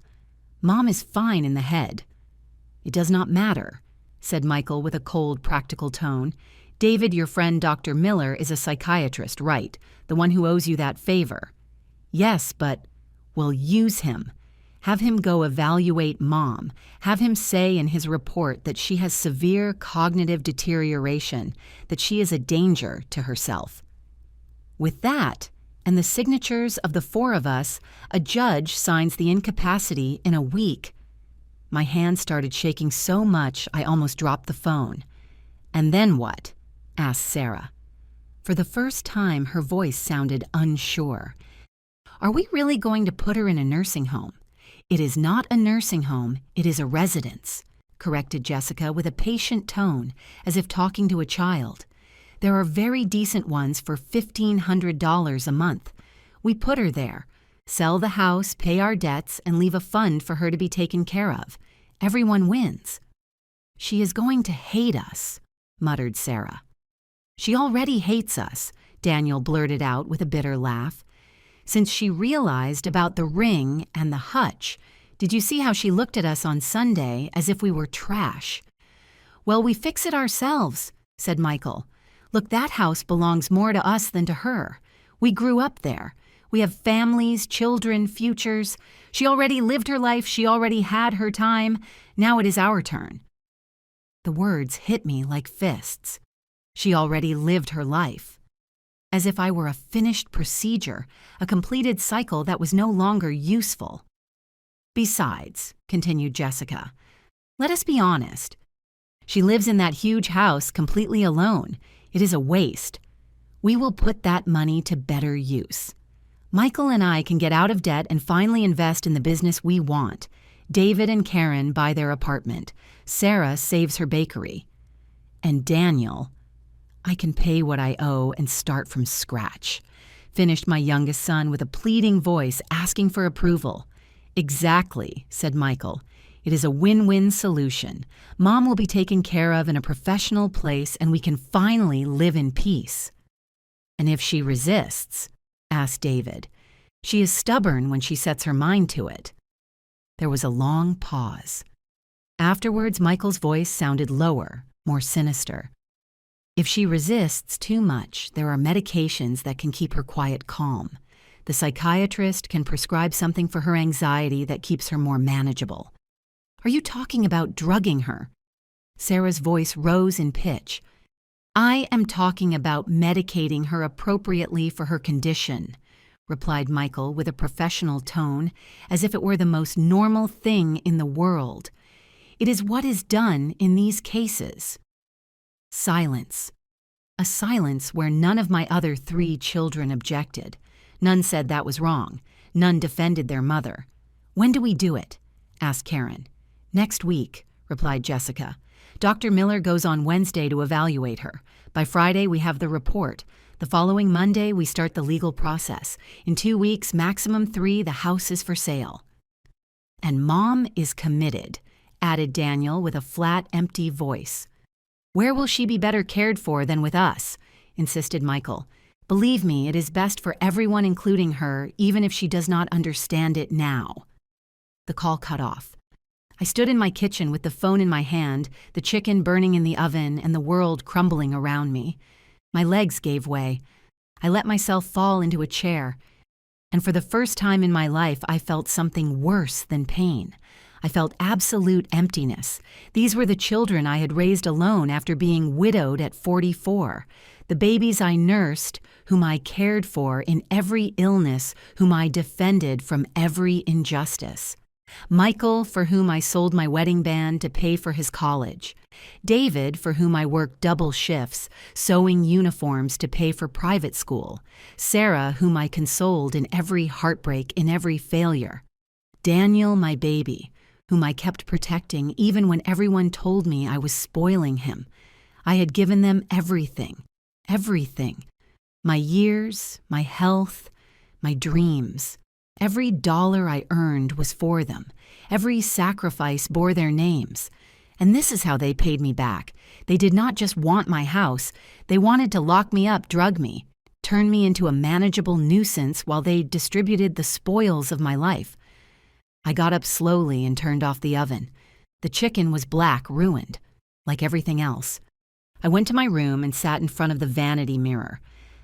Mom is fine in the head. It does not matter, said Michael with a cold, practical tone. David, your friend Dr. Miller, is a psychiatrist, right? The one who owes you that favor. Yes, but we'll use him. Have him go evaluate Mom. Have him say in his report that she has severe cognitive deterioration, that she is a danger to herself. With that, and the signatures of the 4 of us, a judge signs the incapacity in a week. My hand started shaking so much I almost dropped the phone. And then what? Asked Sarah. For the first time, her voice sounded unsure. Are we really going to put her in a nursing home? It is not a nursing home, it is a residence, corrected Jessica with a patient tone, as if talking to a child. There are very decent ones for $1,500 a month. We put her there, sell the house, pay our debts, and leave a fund for her to be taken care of. Everyone wins. She is going to hate us, muttered Sarah. She already hates us, Daniel blurted out with a bitter laugh. Since she realized about the ring and the hutch, did you see how she looked at us on Sunday as if we were trash? Well, we fix it ourselves, said Michael. Look, that house belongs more to us than to her. We grew up there. We have families, children, futures. She already lived her life. She already had her time. Now it is our turn. The words hit me like fists. She already lived her life. As if I were a finished procedure, a completed cycle that was no longer useful. Besides, continued Jessica, let us be honest. She lives in that huge house completely alone. It is a waste. We will put that money to better use. Michael and I can get out of debt and finally invest in the business we want. David and Karen buy their apartment. Sarah saves her bakery. And Daniel, I can pay what I owe and start from scratch, finished my youngest son with a pleading voice asking for approval. Exactly, said Michael. It is a win-win solution. Mom will be taken care of in a professional place and we can finally live in peace. And if she resists, asked David. She is stubborn when she sets her mind to it. There was a long pause. Afterwards, Michael's voice sounded lower, more sinister. If she resists too much, there are medications that can keep her quiet calm. The psychiatrist can prescribe something for her anxiety that keeps her more manageable. Are you talking about drugging her? Sarah's voice rose in pitch. I am talking about medicating her appropriately for her condition, replied Michael with a professional tone, as if it were the most normal thing in the world. It is what is done in these cases. Silence. A silence where none of my other 3 children objected. None said that was wrong. None defended their mother. When do we do it? Asked Karen. Next week, replied Jessica. Dr. Miller goes on Wednesday to evaluate her. By Friday, we have the report. The following Monday, we start the legal process. In 2 weeks, maximum 3, the house is for sale. And Mom is committed, added Daniel with a flat, empty voice. Where will she be better cared for than with us? Insisted Michael. Believe me, it is best for everyone, including her, even if she does not understand it now. The call cut off. I stood in my kitchen with the phone in my hand, the chicken burning in the oven, and the world crumbling around me. My legs gave way. I let myself fall into a chair. And for the first time in my life, I felt something worse than pain. I felt absolute emptiness. These were the children I had raised alone after being widowed at 44. The babies I nursed, whom I cared for in every illness, whom I defended from every injustice. Michael, for whom I sold my wedding band to pay for his college. David, for whom I worked double shifts, sewing uniforms to pay for private school. Sarah, whom I consoled in every heartbreak, in every failure. Daniel, my baby, whom I kept protecting even when everyone told me I was spoiling him. I had given them everything, everything. My years, my health, my dreams. Every dollar I earned was for them. Every sacrifice bore their names. And this is how they paid me back. They did not just want my house. They wanted to lock me up, drug me, turn me into a manageable nuisance while they distributed the spoils of my life. I got up slowly and turned off the oven. The chicken was black, ruined, like everything else. I went to my room and sat in front of the vanity mirror.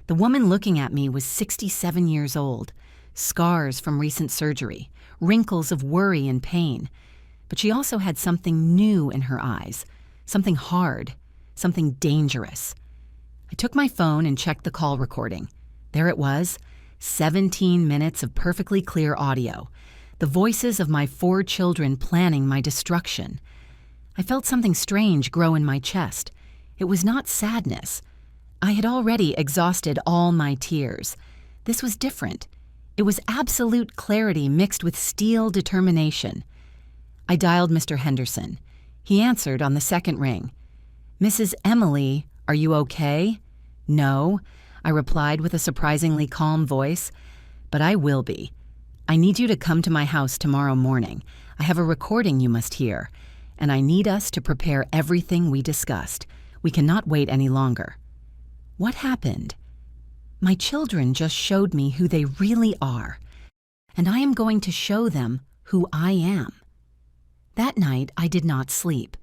The woman looking at me was 67 years old. Scars from recent surgery, wrinkles of worry and pain. But she also had something new in her eyes, something hard, something dangerous. I took my phone and checked the call recording. There it was, 17 minutes of perfectly clear audio, the voices of my 4 children planning my destruction. I felt something strange grow in my chest. It was not sadness. I had already exhausted all my tears. This was different. It was absolute clarity mixed with steel determination. I dialed Mr. Henderson. He answered on the second ring. Mrs. Emily, are you okay? No, I replied with a surprisingly calm voice. But I will be. I need you to come to my house tomorrow morning. I have a recording you must hear, and I need us to prepare everything we discussed. We cannot wait any longer. What happened? My children just showed me who they really are, and I am going to show them who I am. That night, I did not sleep.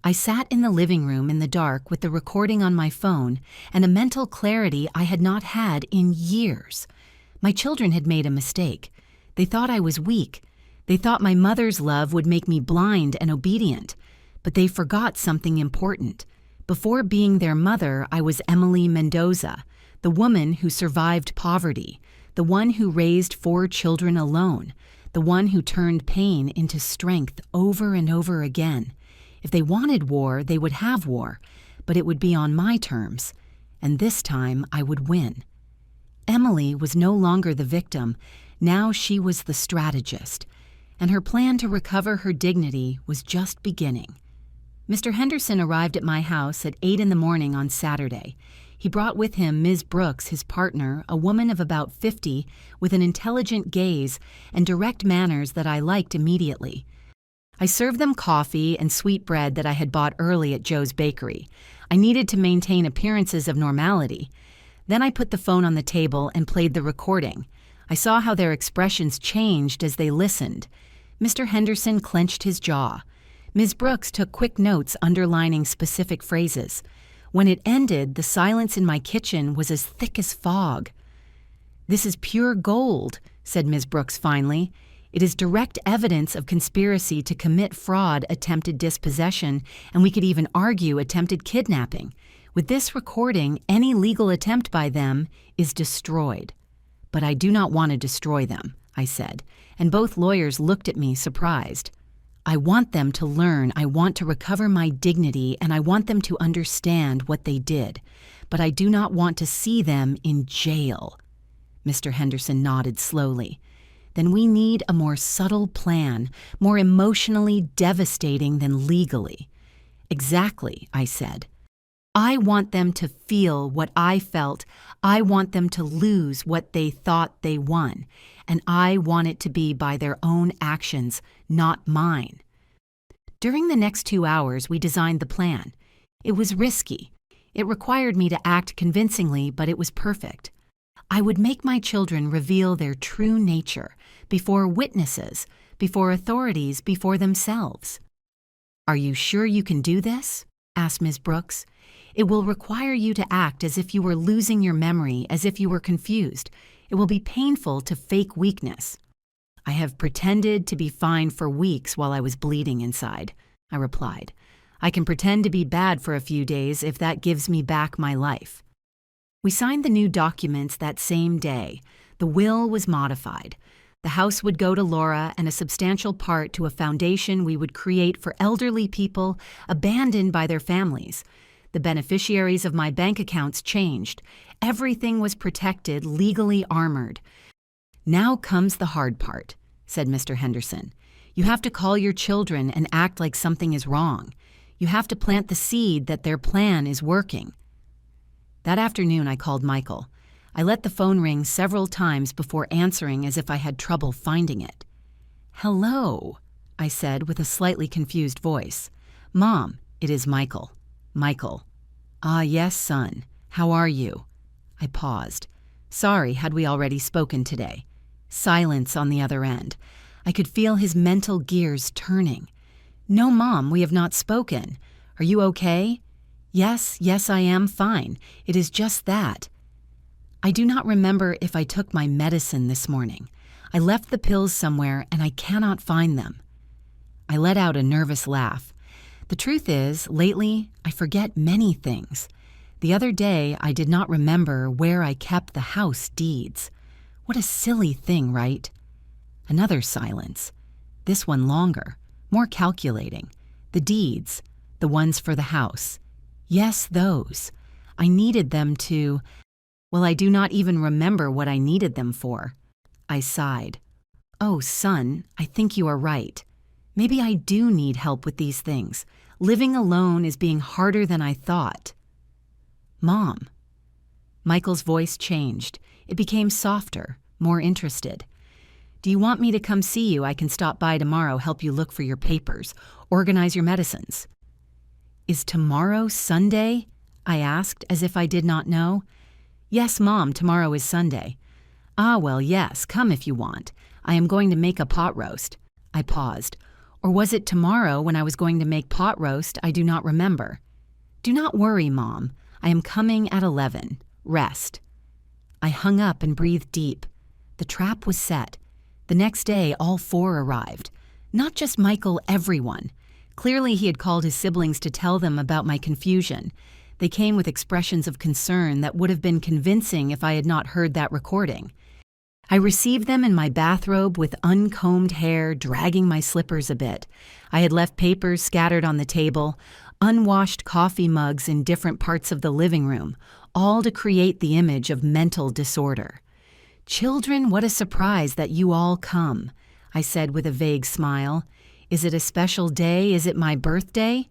I sat in the living room in the dark with the recording on my phone and a mental clarity I had not had in years. My children had made a mistake. They thought I was weak. They thought my mother's love would make me blind and obedient, but they forgot something important. Before being their mother, I was Emily Mendoza, the woman who survived poverty, the one who raised 4 children alone, the one who turned pain into strength over and over again. If they wanted war, they would have war, but it would be on my terms, and this time I would win. Emily was no longer the victim. Now she was the strategist, and her plan to recover her dignity was just beginning. Mr. Henderson arrived at my house at 8 in the morning on Saturday. He brought with him Ms. Brooks, his partner, a woman of about 50, with an intelligent gaze and direct manners that I liked immediately. I served them coffee and sweet bread that I had bought early at Joe's Bakery. I needed to maintain appearances of normality. Then I put the phone on the table and played the recording. I saw how their expressions changed as they listened. Mr. Henderson clenched his jaw. Ms. Brooks took quick notes underlining specific phrases. When it ended, the silence in my kitchen was as thick as fog. "This is pure gold," said Ms. Brooks finally. "It is direct evidence of conspiracy to commit fraud, attempted dispossession, and we could even argue attempted kidnapping. With this recording, any legal attempt by them is destroyed." "But I do not want to destroy them," I said, and both lawyers looked at me surprised. "I want them to learn, I want to recover my dignity, and I want them to understand what they did. But I do not want to see them in jail." Mr. Henderson nodded slowly. "Then we need a more subtle plan, more emotionally devastating than legally." "Exactly," I said. "I want them to feel what I felt. I want them to lose what they thought they won. And I want it to be by their own actions, not mine." During the next 2 hours, we designed the plan. It was risky. It required me to act convincingly, but it was perfect. I would make my children reveal their true nature before witnesses, before authorities, before themselves. "Are you sure you can do this?" asked Ms. Brooks. "It will require you to act as if you were losing your memory, as if you were confused. It will be painful to fake weakness." "I have pretended to be fine for weeks while I was bleeding inside," I replied. "I can pretend to be bad for a few days if that gives me back my life." We signed the new documents that same day. The will was modified. The house would go to Laura and a substantial part to a foundation we would create for elderly people abandoned by their families. The beneficiaries of my bank accounts changed. Everything was protected, legally armored. "Now comes the hard part," said Mr. Henderson. "You have to call your children and act like something is wrong. You have to plant the seed that their plan is working." That afternoon, I called Michael. I let the phone ring several times before answering as if I had trouble finding it. "Hello," I said with a slightly confused voice. "Mom, it is Michael." "Michael." "Ah, yes, son. How are you?" I paused. Sorry, had we already spoken today? Silence on the other end. I could feel his mental gears turning. "No, Mom, we have not spoken. Are you okay?" Yes, I am fine. It is just that." I do not remember if I took my medicine this morning. I left the pills somewhere and I cannot find them. I let out a nervous laugh. The truth is, lately, I forget many things. The other day, I did not remember where I kept the house deeds. What a silly thing, right? Another silence. This one longer, more calculating. The deeds, the ones for the house. Yes, those. I needed them to... Well, I do not even remember what I needed them for. I sighed. "Oh, son, I think you are right. Maybe I do need help with these things. Living alone is being harder than I thought." "Mom." Michael's voice changed. It became softer, more interested. "Do you want me to come see you? I can stop by tomorrow, help you look for your papers, organize your medicines." "Is tomorrow Sunday?" I asked, as if I did not know. "Yes, Mom, tomorrow is Sunday." "Ah, well, yes, come if you want. I am going to make a pot roast." I paused. Or was it tomorrow when I was going to make pot roast? I do not remember. "Do not worry, Mom. I am coming at 11. Rest." I hung up and breathed deep. The trap was set. The next day, all 4 arrived. Not just Michael, everyone. Clearly, he had called his siblings to tell them about my confusion. They came with expressions of concern that would have been convincing if I had not heard that recording. I received them in my bathrobe with uncombed hair, dragging my slippers a bit. I had left papers scattered on the table, unwashed coffee mugs in different parts of the living room, all to create the image of mental disorder. "Children, what a surprise that you all come," I said with a vague smile. "Is it a special day? Is it my birthday?"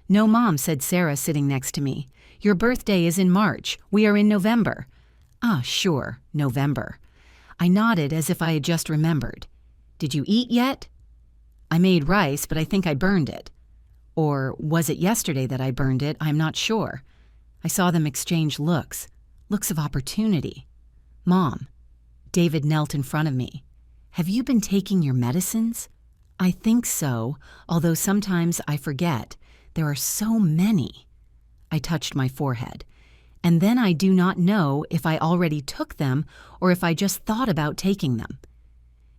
"No, Mom," said Sarah, sitting next to me. "Your birthday is in March. We are in November." "Ah, sure, November." I nodded as if I had just remembered. "Did you eat yet?" "I made rice, but I think I burned it." Or was it yesterday that I burned it? I'm not sure. I saw them exchange looks of opportunity. "Mom." David knelt in front of me. "Have you been taking your medicines?" I think so, although sometimes I forget. There are so many. I touched my forehead. And then I do not know if I already took them or if I just thought about taking them.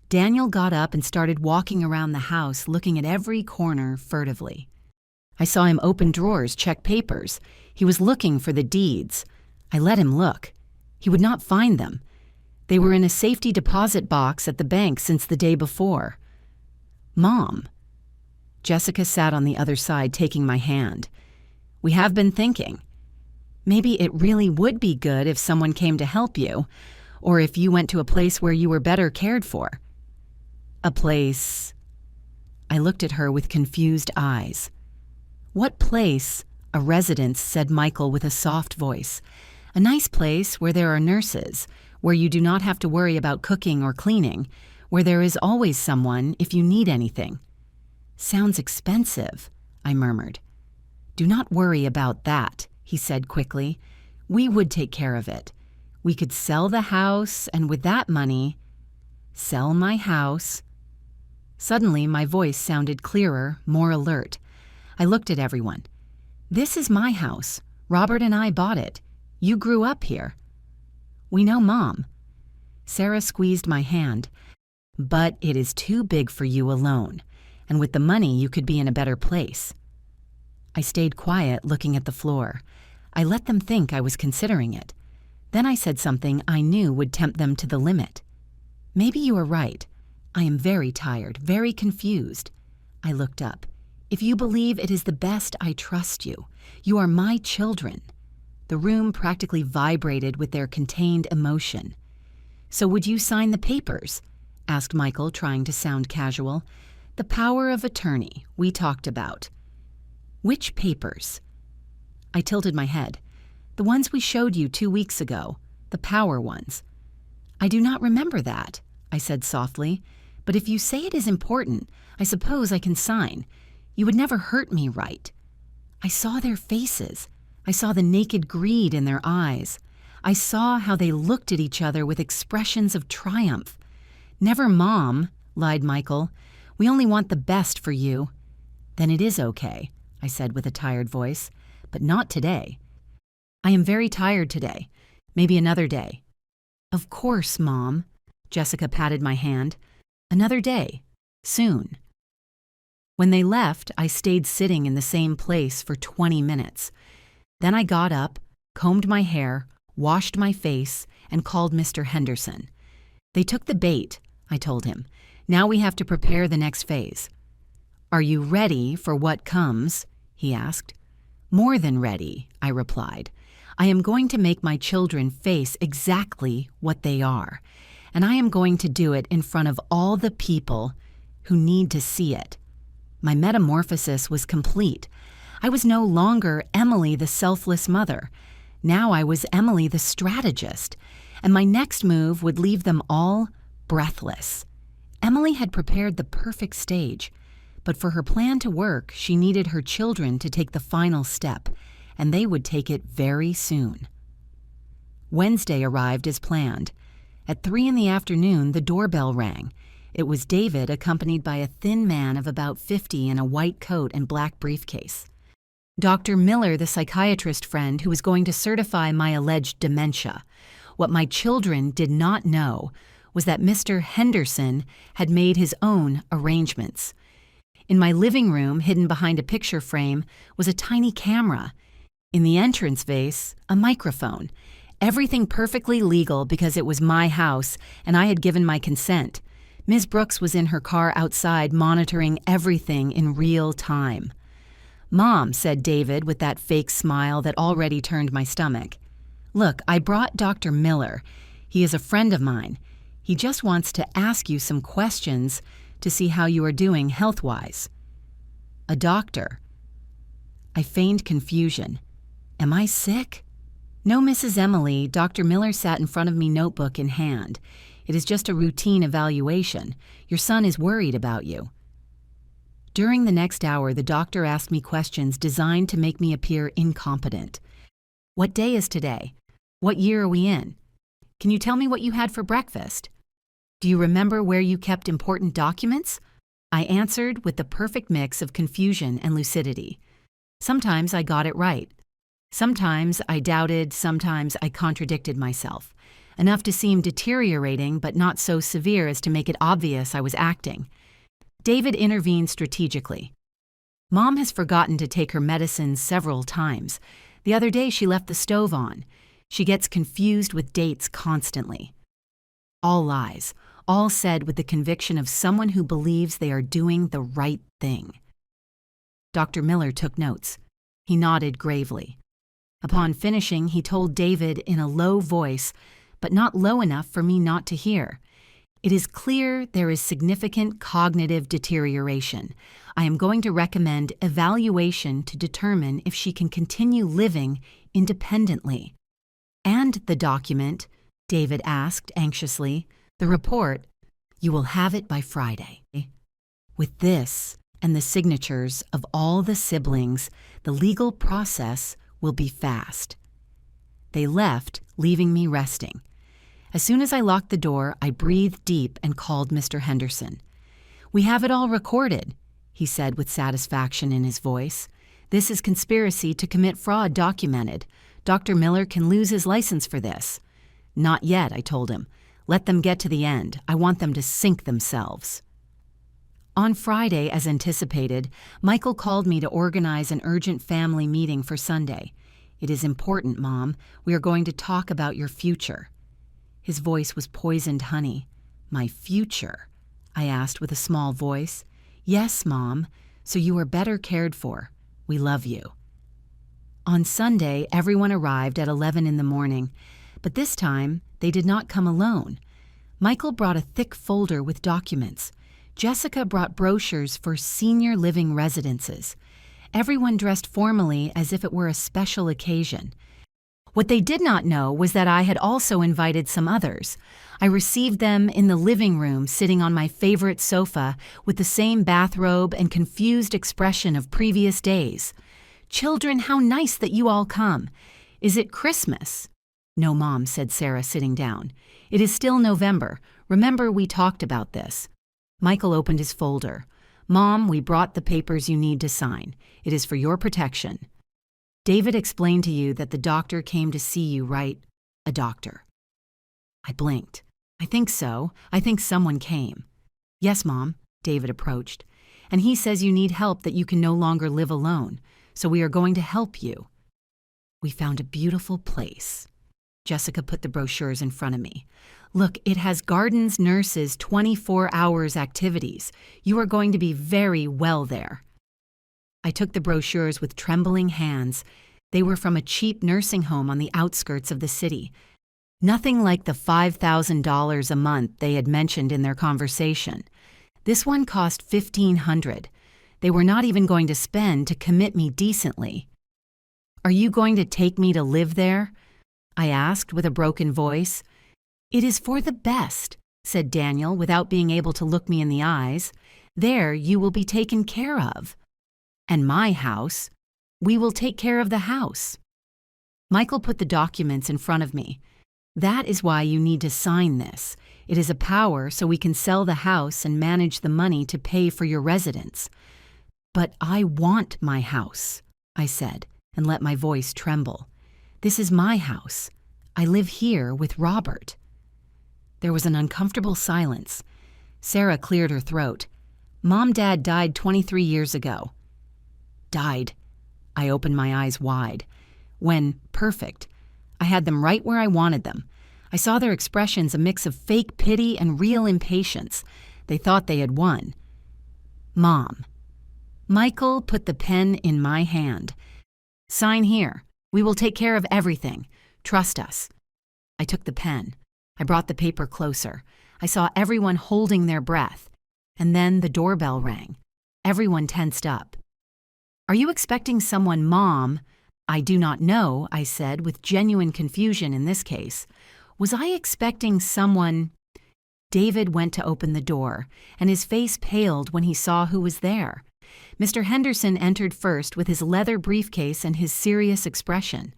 Daniel got up and started walking around the house, looking at every corner furtively. I saw him open drawers, check papers. He was looking for the deeds. I let him look. He would not find them. They were in a safety deposit box at the bank since the day before. Mom. Jessica sat on the other side, taking my hand. We have been thinking. Maybe it really would be good if someone came to help you, or if you went to a place where you were better cared for. A place. I looked at her with confused eyes. What place? A residence, said Michael with a soft voice. A nice place where there are nurses, where you do not have to worry about cooking or cleaning, where there is always someone if you need anything. Sounds expensive, I murmured. Do not worry about that, he said quickly. We would take care of it. We could sell the house, and with that money, sell my house. Suddenly, my voice sounded clearer, more alert. I looked at everyone. This is my house. Robert and I bought it. You grew up here. We know, Mom. Sarah squeezed my hand. But it is too big for you alone, and with the money you could be in a better place. I stayed quiet, looking at the floor. I let them think I was considering it. Then I said something I knew would tempt them to the limit. Maybe you are right. I am very tired, very confused. I looked up. If you believe it is the best, I trust you. You are my children. The room practically vibrated with their contained emotion. So would you sign the papers? Asked Michael, trying to sound casual. The power of attorney we talked about. Which papers? I tilted my head. The ones we showed you 2 weeks ago, the power ones. I do not remember that, I said softly, but if you say it is important, I suppose I can sign. You would never hurt me, right? I saw their faces. I saw the naked greed in their eyes. I saw how they looked at each other with expressions of triumph. Never, Mom, lied Michael. We only want the best for you. Then it is okay, I said with a tired voice, but not today. I am very tired today. Maybe another day. Of course, Mom. Jessica patted my hand. Another day. Soon. When they left, I stayed sitting in the same place for 20 minutes. Then I got up, combed my hair, washed my face, and called Mr. Henderson. They took the bait, I told him. Now we have to prepare the next phase. Are you ready for what comes? He asked. More than ready, I replied. I am going to make my children face exactly what they are, and I am going to do it in front of all the people who need to see it. My metamorphosis was complete. I was no longer Emily the selfless mother. Now I was Emily the strategist, and my next move would leave them all breathless. Emily had prepared the perfect stage, but for her plan to work, she needed her children to take the final step, and they would take it very soon. Wednesday arrived as planned. At 3 p.m, the doorbell rang. It was David, accompanied by a thin man of about 50 in a white coat and black briefcase. Dr. Miller, the psychiatrist friend who was going to certify my alleged dementia. What my children did not know was that Mr. Henderson had made his own arrangements. In my living room, hidden behind a picture frame, was a tiny camera. In the entrance vase, a microphone. Everything perfectly legal because it was my house and I had given my consent. Ms. Brooks was in her car outside monitoring everything in real time. Mom, said David with that fake smile that already turned my stomach. Look, I brought Dr. Miller. He is a friend of mine. He just wants to ask you some questions to see how you are doing health-wise. A doctor. I feigned confusion. Am I sick? No, Mrs. Emily. Dr. Miller sat in front of me, notebook in hand. It is just a routine evaluation. Your son is worried about you. During the next hour, the doctor asked me questions designed to make me appear incompetent. What day is today? What year are we in? Can you tell me what you had for breakfast? Do you remember where you kept important documents? I answered with the perfect mix of confusion and lucidity. Sometimes I got it right. Sometimes I doubted, sometimes I contradicted myself, enough to seem deteriorating but not so severe as to make it obvious I was acting. David intervened strategically. Mom has forgotten to take her medicines several times. The other day she left the stove on. She gets confused with dates constantly. All lies, all said with the conviction of someone who believes they are doing the right thing. Dr. Miller took notes. He nodded gravely. Upon finishing, he told David in a low voice, but not low enough for me not to hear. It is clear there is significant cognitive deterioration. I am going to recommend evaluation to determine if she can continue living independently. And the document? David asked anxiously. The report? You will have it by Friday. With this and the signatures of all the siblings, the legal process will be fast. They left, leaving me resting. As soon as I locked the door, I breathed deep and called Mr. Henderson. We have it all recorded, he said with satisfaction in his voice. This is conspiracy to commit fraud documented. Dr. Miller can lose his license for this. Not yet, I told him. Let them get to the end. I want them to sink themselves. On Friday, as anticipated, Michael called me to organize an urgent family meeting for Sunday. It is important, Mom. We are going to talk about your future. His voice was poisoned honey. My future? I asked with a small voice. Yes, Mom, so you are better cared for. We love you. On Sunday, everyone arrived at 11 in the morning, but this time they did not come alone. Michael brought a thick folder with documents. Jessica brought brochures for senior living residences. Everyone dressed formally as if it were a special occasion. What they did not know was that I had also invited some others. I received them in the living room, sitting on my favorite sofa with the same bathrobe and confused expression of previous days. Children, how nice that you all come. Is it Christmas? No, Mom, said Sarah, sitting down. It is still November. Remember, we talked about this. Michael opened his folder. Mom, we brought the papers you need to sign. It is for your protection. David explained to you that the doctor came to see you, right? A doctor. I blinked. I think so. I think someone came. Yes, Mom, David approached. And he says you need help, that you can no longer live alone. So we are going to help you. We found a beautiful place. Jessica put the brochures in front of me. Look, it has gardens, nurses, 24 hours activities. You are going to be very well there. I took the brochures with trembling hands. They were from a cheap nursing home on the outskirts of the city. Nothing like the $5,000 a month they had mentioned in their conversation. This one cost $1,500. They were not even going to spend to commit me decently. Are you going to take me to live there? I asked with a broken voice. It is for the best, said Daniel without being able to look me in the eyes. There you will be taken care of. And my house. We will take care of the house. Michael put the documents in front of me. That is why you need to sign this. It is a power so we can sell the house and manage the money to pay for your residence. But I want my house, I said, and let my voice tremble. This is my house. I live here with Robert. There was an uncomfortable silence. Sarah cleared her throat. Mom-Dad died 23 years ago. Died. I opened my eyes wide. When perfect. I had them right where I wanted them. I saw their expressions a mix of fake pity and real impatience. They thought they had won. Mom. Michael put the pen in my hand. Sign here. We will take care of everything. Trust us. I took the pen. I brought the paper closer. I saw everyone holding their breath. And then the doorbell rang. Everyone tensed up. Are you expecting someone, Mom? I do not know, I said, with genuine confusion in this case. Was I expecting someone? David went to open the door, and his face paled when he saw who was there. Mr. Henderson entered first with his leather briefcase and his serious expression.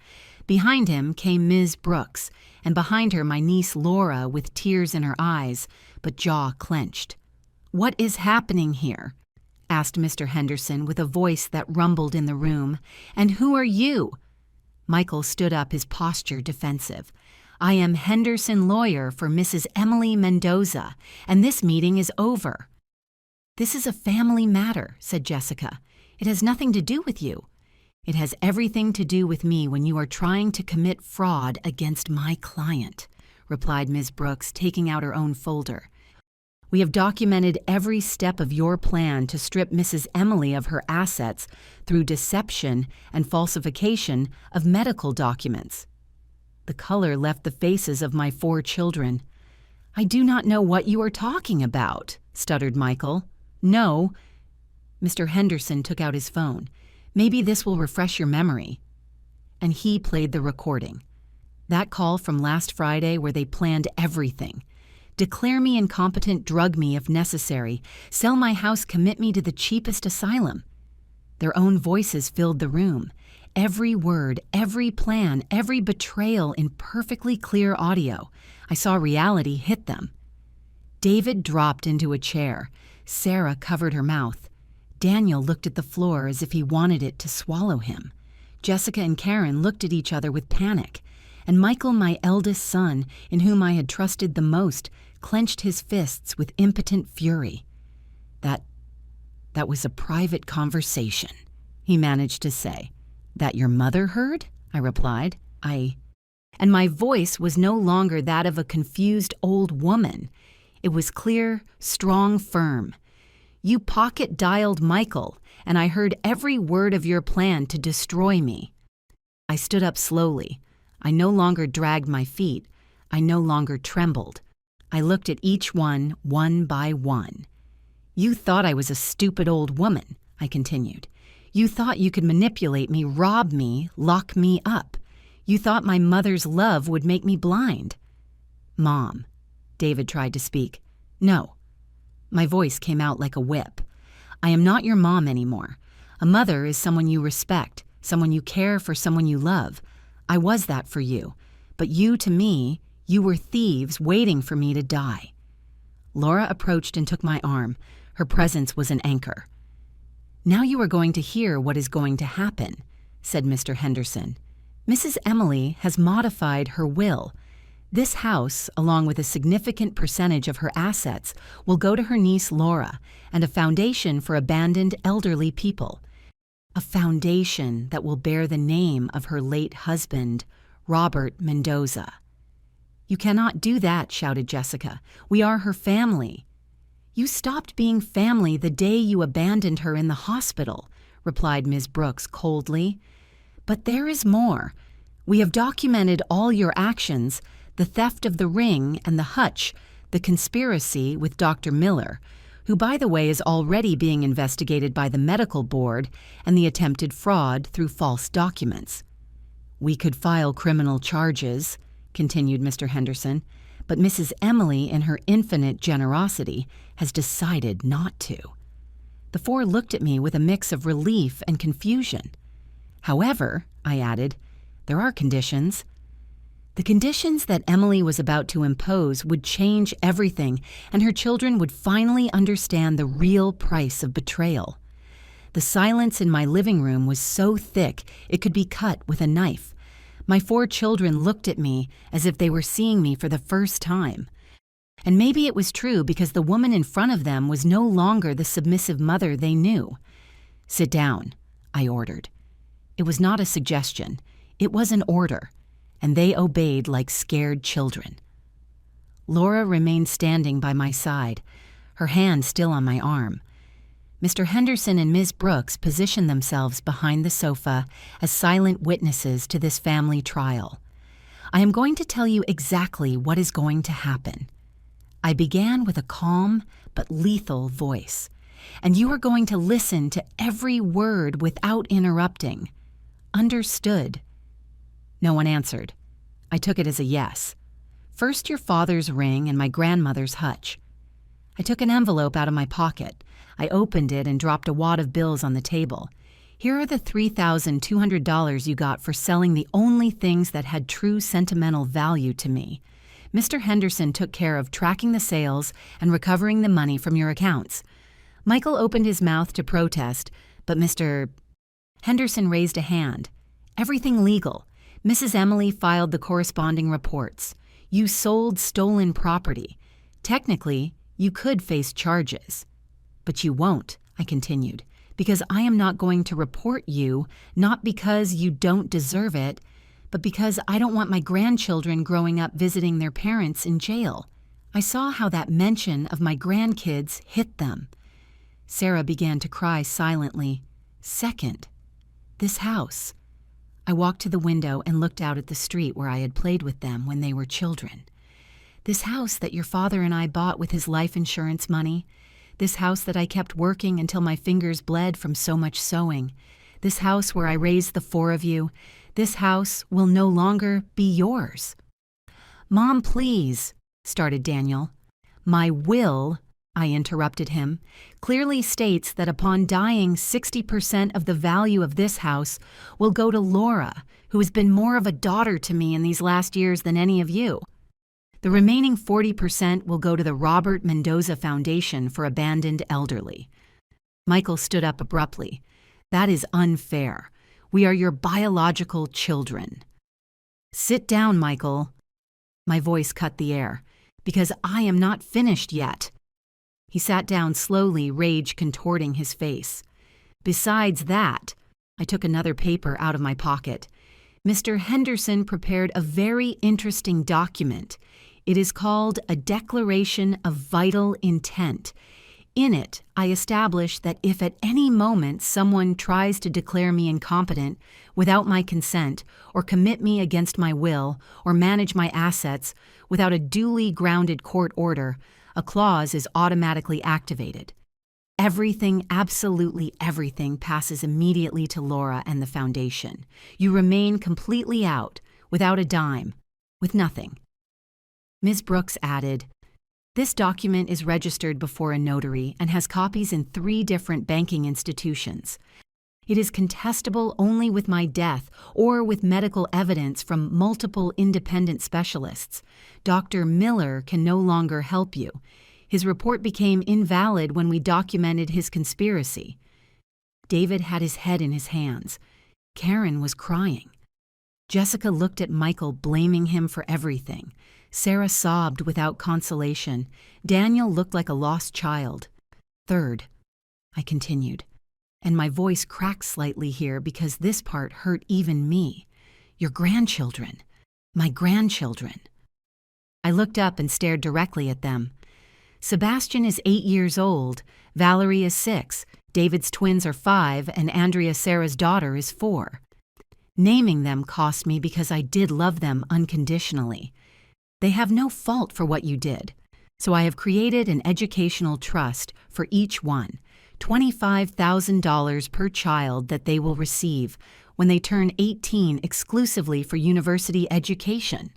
Behind him came Ms. Brooks, and behind her my niece Laura with tears in her eyes, but jaw clenched. "What is happening here?" asked Mr. Henderson with a voice that rumbled in the room. "And who are you?" Michael stood up, his posture defensive. "I am Henderson, lawyer for Mrs. Emily Mendoza, and this meeting is over." "This is a family matter," said Jessica. "It has nothing to do with you." "It has everything to do with me when you are trying to commit fraud against my client," replied Ms. Brooks, taking out her own folder. "We have documented every step of your plan to strip Mrs. Emily of her assets through deception and falsification of medical documents." The color left the faces of my 4 children. "I do not know what you are talking about," stuttered Michael. "No." Mr. Henderson took out his phone. "Maybe this will refresh your memory." And he played the recording. That call from last Friday where they planned everything. Declare me incompetent, drug me if necessary, sell my house, commit me to the cheapest asylum. Their own voices filled the room. Every word, every plan, every betrayal in perfectly clear audio. I saw reality hit them. David dropped into a chair. Sarah covered her mouth. Daniel looked at the floor as if he wanted it to swallow him. Jessica and Karen looked at each other with panic. And Michael, my eldest son, in whom I had trusted the most, clenched his fists with impotent fury. That was a private conversation," he managed to say. "That your mother heard?" I replied. And my voice was no longer that of a confused old woman. It was clear, strong, firm. "You pocket-dialed Michael, and I heard every word of your plan to destroy me." I stood up slowly. I no longer dragged my feet. I no longer trembled. I looked at each one by one. "You thought I was a stupid old woman," I continued. "You thought you could manipulate me, rob me, lock me up. You thought my mother's love would make me blind." "Mom," David tried to speak. "No." My voice came out like a whip. "I am not your mom anymore. A mother is someone you respect, someone you care for, someone you love. I was that for you, but you to me, you were thieves waiting for me to die." Laura approached and took my arm. Her presence was an anchor. "Now you are going to hear what is going to happen," said Mr. Henderson. "Mrs. Emily has modified her will. This house, along with a significant percentage of her assets, will go to her niece Laura and a foundation for abandoned elderly people. A foundation that will bear the name of her late husband, Robert Mendoza." "You cannot do that," shouted Jessica. "We are her family." "You stopped being family the day you abandoned her in the hospital," replied Ms. Brooks coldly. "But there is more. We have documented all your actions, the theft of the ring and the hutch, the conspiracy with Dr. Miller, who, by the way, is already being investigated by the medical board, and the attempted fraud through false documents. We could file criminal charges," continued Mr. Henderson, "but Mrs. Emily, in her infinite generosity, has decided not to." The 4 looked at me with a mix of relief and confusion. "However," I added, "there are conditions." The conditions that Emily was about to impose would change everything, and her children would finally understand the real price of betrayal. The silence in my living room was so thick it could be cut with a knife. My 4 children looked at me as if they were seeing me for the first time. And maybe it was true because the woman in front of them was no longer the submissive mother they knew. "Sit down," I ordered. It was not a suggestion. It was an order. And they obeyed like scared children. Laura remained standing by my side, her hand still on my arm. Mr. Henderson and Ms. Brooks positioned themselves behind the sofa as silent witnesses to this family trial. I am going to tell you exactly what is going to happen. I began with a calm but lethal voice, and you are going to listen to every word without interrupting. Understood? No one answered. I took it as a yes. First your father's ring and my grandmother's hutch. I took an envelope out of my pocket. I opened it and dropped a wad of bills on the table. Here are the $3,200 you got for selling the only things that had true sentimental value to me. Mr. Henderson took care of tracking the sales and recovering the money from your accounts. Michael opened his mouth to protest, but Mr. Henderson raised a hand. Everything legal. Mrs. Emily filed the corresponding reports. You sold stolen property. Technically, you could face charges. But you won't, I continued, because I am not going to report you, not because you don't deserve it, but because I don't want my grandchildren growing up visiting their parents in jail. I saw how that mention of my grandkids hit them. Sarah began to cry silently. Second, this house. I walked to the window and looked out at the street where I had played with them when they were children. This house that your father and I bought with his life insurance money. This house that I kept working until my fingers bled from so much sewing. This house where I raised the four of you. This house will no longer be yours. Mom, please, started Daniel. My will, I interrupted him, clearly states that upon dying, 60% of the value of this house will go to Laura, who has been more of a daughter to me in these last years than any of you. The remaining 40% will go to the Robert Mendoza Foundation for Abandoned Elderly. Michael stood up abruptly. That is unfair. We are your biological children. Sit down, Michael. My voice cut the air, because I am not finished yet. He sat down slowly, rage contorting his face. Besides that, I took another paper out of my pocket. Mr. Henderson prepared a very interesting document. It is called a Declaration of Vital Intent. In it, I establish that if at any moment someone tries to declare me incompetent without my consent, or commit me against my will, or manage my assets without a duly grounded court order, a clause is automatically activated. Everything, absolutely everything, passes immediately to Laura and the foundation. You remain completely out, without a dime, with nothing. Ms. Brooks added, this document is registered before a notary and has copies in 3 different banking institutions. It is contestable only with my death or with medical evidence from multiple independent specialists. Dr. Miller can no longer help you. His report became invalid when we documented his conspiracy. David had his head in his hands. Karen was crying. Jessica looked at Michael, blaming him for everything. Sarah sobbed without consolation. Daniel looked like a lost child. Third, I continued, and my voice cracked slightly here because this part hurt even me. Your grandchildren. My grandchildren. I looked up and stared directly at them. Sebastian is 8 years old, Valerie is 6, David's twins are 5, and Andrea, Sarah's daughter, is 4. Naming them cost me because I did love them unconditionally. They have no fault for what you did, so I have created an educational trust for each one, $25,000 per child that they will receive when they turn 18 exclusively for university education.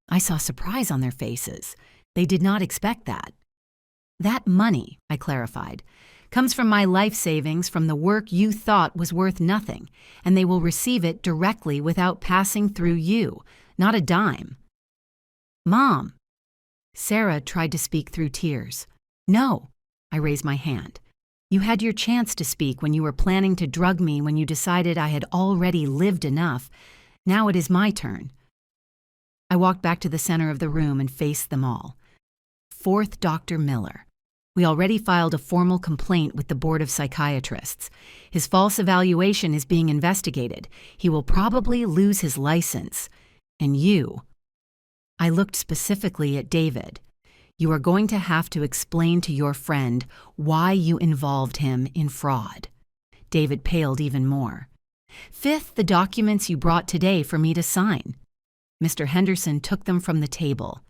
I saw surprise on their faces. They did not expect that. That money, I clarified, comes from my life savings from the work you thought was worth nothing, and they will receive it directly without passing through you, not a dime. Mom! Sarah tried to speak through tears. No, I raised my hand. You had your chance to speak when you were planning to drug me when you decided I had already lived enough. Now it is my turn. I walked back to the center of the room and faced them all. Fourth, Dr. Miller. We already filed a formal complaint with the Board of Psychiatrists. His false evaluation is being investigated. He will probably lose his license. And you... I looked specifically at David. You are going to have to explain to your friend why you involved him in fraud. David paled even more. Fifth, the documents you brought today for me to sign. Mr. Henderson took them from the table.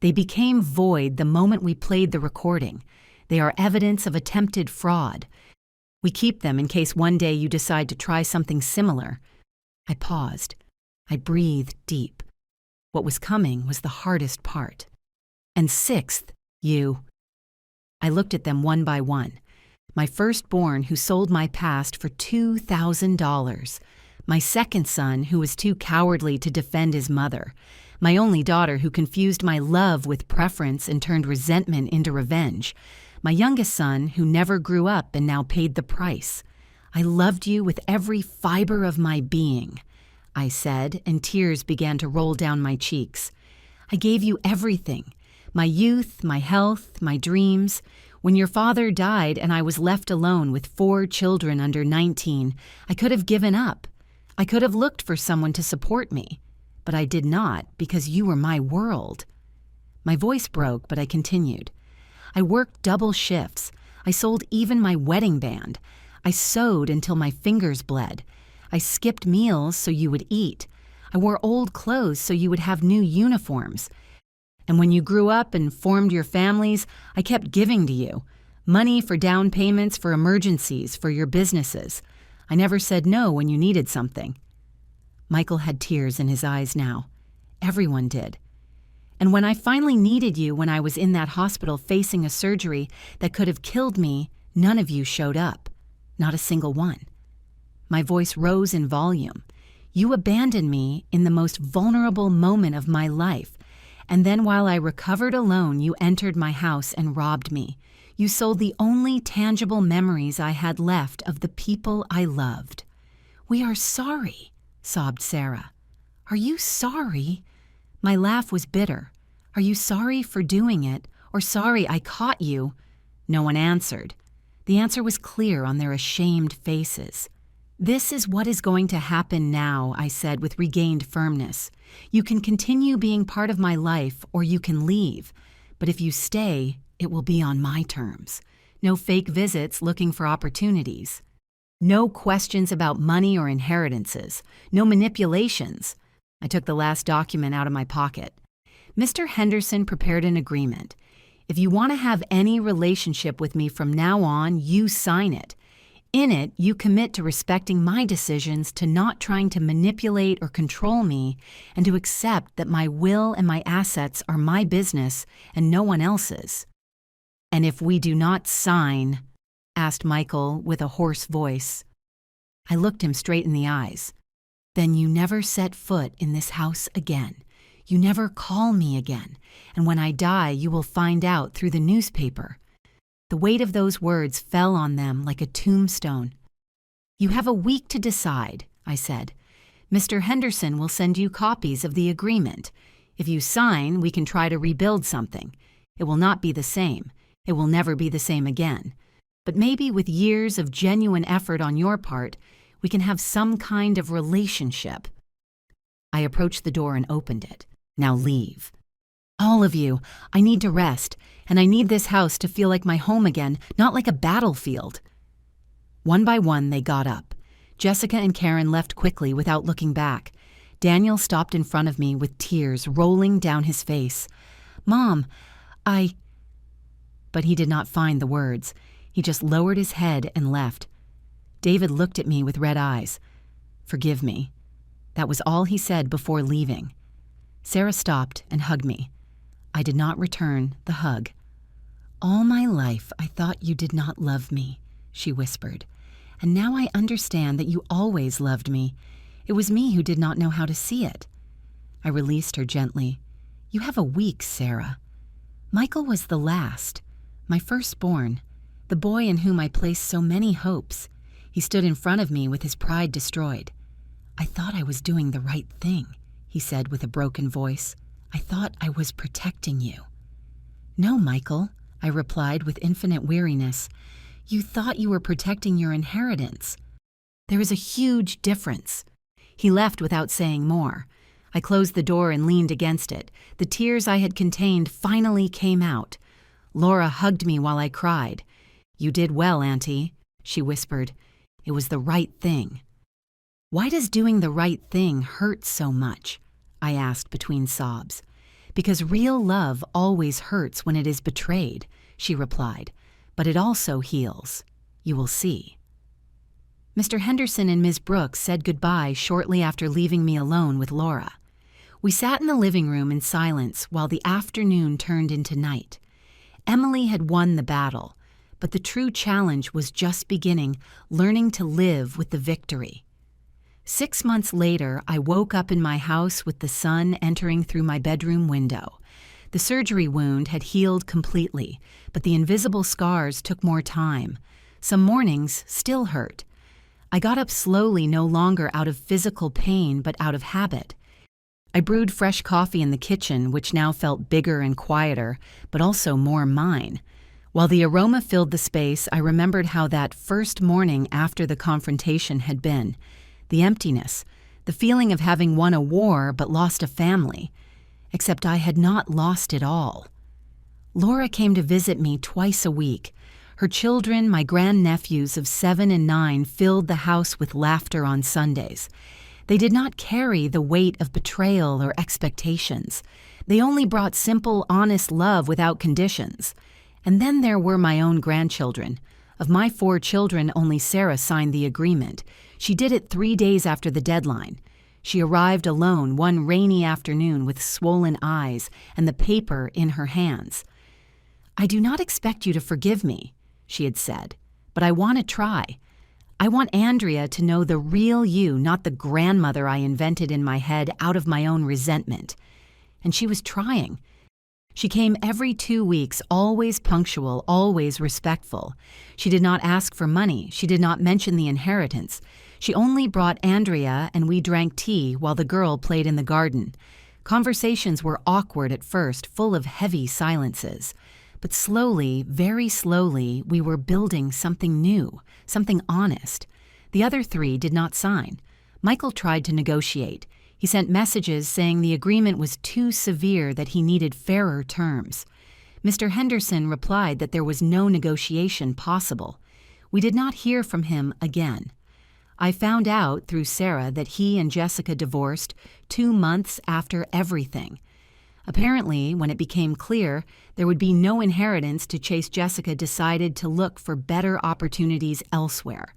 They became void the moment we played the recording. They are evidence of attempted fraud. We keep them in case one day you decide to try something similar. I paused. I breathed deep. What was coming was the hardest part. And sixth, you. I looked at them one by one. My firstborn, who sold my past for $2,000. My second son, who was too cowardly to defend his mother. My only daughter who confused my love with preference and turned resentment into revenge. My youngest son who never grew up and now paid the price. I loved you with every fiber of my being, I said, and tears began to roll down my cheeks. I gave you everything, my youth, my health, my dreams. When your father died and I was left alone with 4 children under 19, I could have given up. I could have looked for someone to support me, but I did not because you were my world. My voice broke, but I continued. I worked double shifts. I sold even my wedding band. I sewed until my fingers bled. I skipped meals so you would eat. I wore old clothes so you would have new uniforms. And when you grew up and formed your families, I kept giving to you. Money for down payments, for emergencies, for your businesses. I never said no when you needed something. Michael had tears in his eyes now. Everyone did. And when I finally needed you when I was in that hospital facing a surgery that could have killed me, none of you showed up. Not a single one. My voice rose in volume. You abandoned me in the most vulnerable moment of my life. And then while I recovered alone, you entered my house and robbed me. You sold the only tangible memories I had left of the people I loved. We are sorry, sobbed Sarah. Are you sorry? My laugh was bitter. Are you sorry for doing it, or sorry I caught you? No one answered. The answer was clear on their ashamed faces. This is what is going to happen now, I said with regained firmness. You can continue being part of my life, or you can leave. But if you stay, it will be on my terms. No fake visits looking for opportunities. No questions about money or inheritances. No manipulations. I took the last document out of my pocket. Mr. Henderson prepared an agreement. If you want to have any relationship with me from now on, you sign it. In it, you commit to respecting my decisions, to not trying to manipulate or control me, and to accept that my will and my assets are my business and no one else's. And if we do not sign, asked Michael with a hoarse voice. I looked him straight in the eyes. Then you never set foot in this house again. You never call me again, and when I die, you will find out through the newspaper. The weight of those words fell on them like a tombstone. You have a week to decide, I said. Mr. Henderson will send you copies of the agreement. If you sign, we can try to rebuild something. It will not be the same. It will never be the same again. But maybe with years of genuine effort on your part, we can have some kind of relationship. I approached the door and opened it. Now leave. All of you, I need to rest, and I need this house to feel like my home again, not like a battlefield. One by one, they got up. Jessica and Karen left quickly without looking back. Daniel stopped in front of me with tears rolling down his face. Mom, But he did not find the words. He just lowered his head and left. David looked at me with red eyes. Forgive me. That was all he said before leaving. Sarah stopped and hugged me. I did not return the hug. All my life I thought you did not love me, she whispered. And now I understand that you always loved me. It was me who did not know how to see it. I released her gently. You have a week, Sarah. Michael was the last, my firstborn, the boy in whom I placed so many hopes. He stood in front of me with his pride destroyed. I thought I was doing the right thing, he said with a broken voice. I thought I was protecting you. No, Michael, I replied with infinite weariness. You thought you were protecting your inheritance. There is a huge difference. He left without saying more. I closed the door and leaned against it. The tears I had contained finally came out. Laura hugged me while I cried. You did well, Auntie, she whispered. It was the right thing. Why does doing the right thing hurt so much? I asked between sobs. Because real love always hurts when it is betrayed, she replied, but it also heals. You will see. Mr. Henderson and Ms. Brooks said goodbye shortly after leaving me alone with Laura. We sat in the living room in silence while the afternoon turned into night. Emily had won the battle, but the true challenge was just beginning, learning to live with the victory. 6 months later, I woke up in my house with the sun entering through my bedroom window. The surgery wound had healed completely, but the invisible scars took more time. Some mornings still hurt. I got up slowly, no longer out of physical pain, but out of habit. I brewed fresh coffee in the kitchen, which now felt bigger and quieter, but also more mine. While the aroma filled the space, I remembered how that first morning after the confrontation had been. The emptiness, the feeling of having won a war but lost a family. Except I had not lost it all. Laura came to visit me twice a week. Her children, my grandnephews of 7 and 9, filled the house with laughter on Sundays. They did not carry the weight of betrayal or expectations. They only brought simple, honest love without conditions. And then there were my own grandchildren. Of my 4 children, only Sarah signed the agreement. She did it 3 days after the deadline. She arrived alone one rainy afternoon with swollen eyes and the paper in her hands. "I do not expect you to forgive me," she had said, "but I want to try. I want Andrea to know the real you, not the grandmother I invented in my head out of my own resentment." And she was trying. She came every 2 weeks, always punctual, always respectful. She did not ask for money. She did not mention the inheritance. She only brought Andrea, and we drank tea while the girl played in the garden. Conversations were awkward at first, full of heavy silences. But slowly, very slowly, we were building something new, something honest. The other 3 did not sign. Michael tried to negotiate. He sent messages saying the agreement was too severe, that he needed fairer terms. Mr. Henderson replied that there was no negotiation possible. We did not hear from him again. I found out through Sarah that he and Jessica divorced 2 months after everything. Apparently, when it became clear there would be no inheritance to chase, Jessica decided to look for better opportunities elsewhere.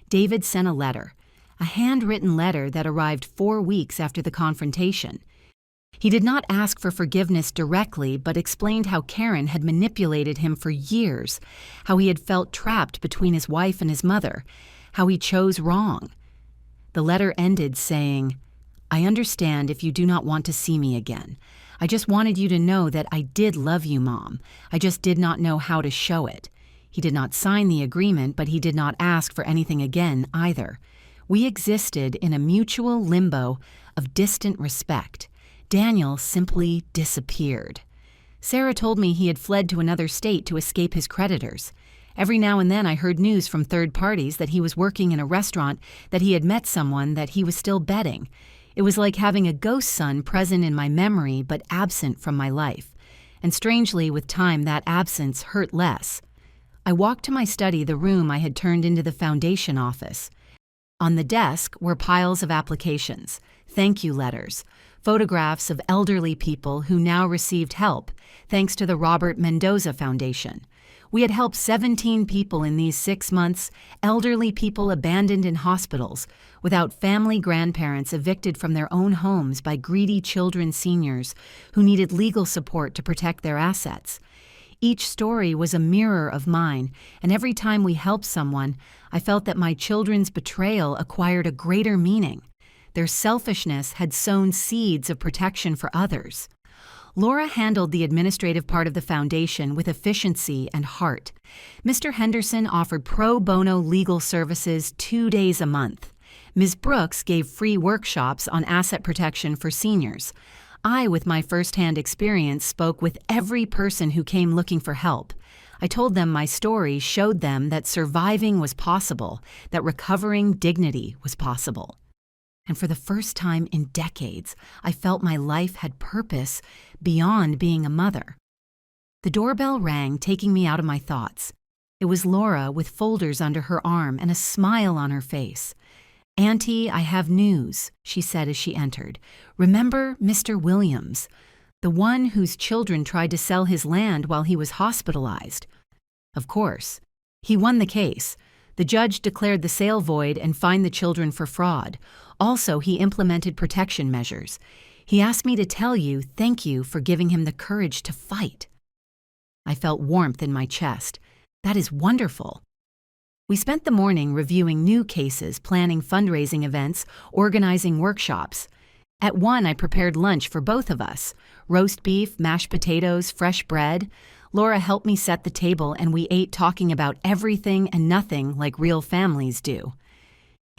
David sent a letter. A handwritten letter that arrived 4 weeks after the confrontation. He did not ask for forgiveness directly, but explained how Karen had manipulated him for years, how he had felt trapped between his wife and his mother, how he chose wrong. The letter ended saying, "I understand if you do not want to see me again. I just wanted you to know that I did love you, Mom. I just did not know how to show it." He did not sign the agreement, but he did not ask for anything again either. We existed in a mutual limbo of distant respect. Daniel simply disappeared. Sarah told me he had fled to another state to escape his creditors. Every now and then I heard news from third parties that he was working in a restaurant, that he had met someone, that he was still betting. It was like having a ghost son present in my memory but absent from my life. And strangely, with time, that absence hurt less. I walked to my study, the room I had turned into the foundation office. On the desk were piles of applications, thank you letters, photographs of elderly people who now received help, thanks to the Robert Mendoza Foundation. We had helped 17 people in these 6 months, elderly people abandoned in hospitals, without family, grandparents evicted from their own homes by greedy children, seniors who needed legal support to protect their assets. Each story was a mirror of mine, and every time we helped someone, I felt that my children's betrayal acquired a greater meaning. Their selfishness had sown seeds of protection for others. Laura handled the administrative part of the foundation with efficiency and heart. Mr. Henderson offered pro bono legal services 2 days a month. Ms. Brooks gave free workshops on asset protection for seniors. I, with my first-hand experience, spoke with every person who came looking for help. I told them my story showed them that surviving was possible, that recovering dignity was possible. And for the first time in decades, I felt my life had purpose beyond being a mother. The doorbell rang, taking me out of my thoughts. It was Laura with folders under her arm and a smile on her face. "Auntie, I have news," she said as she entered. "Remember Mr. Williams, the one whose children tried to sell his land while he was hospitalized?" Of course. He won the case. The judge declared the sale void and fined the children for fraud. Also, he implemented protection measures. He asked me to tell you thank you for giving him the courage to fight. I felt warmth in my chest. That is wonderful. We spent the morning reviewing new cases, planning fundraising events, organizing workshops. At 1, I prepared lunch for both of us: roast beef, mashed potatoes, fresh bread. Laura helped me set the table, and we ate, talking about everything and nothing like real families do.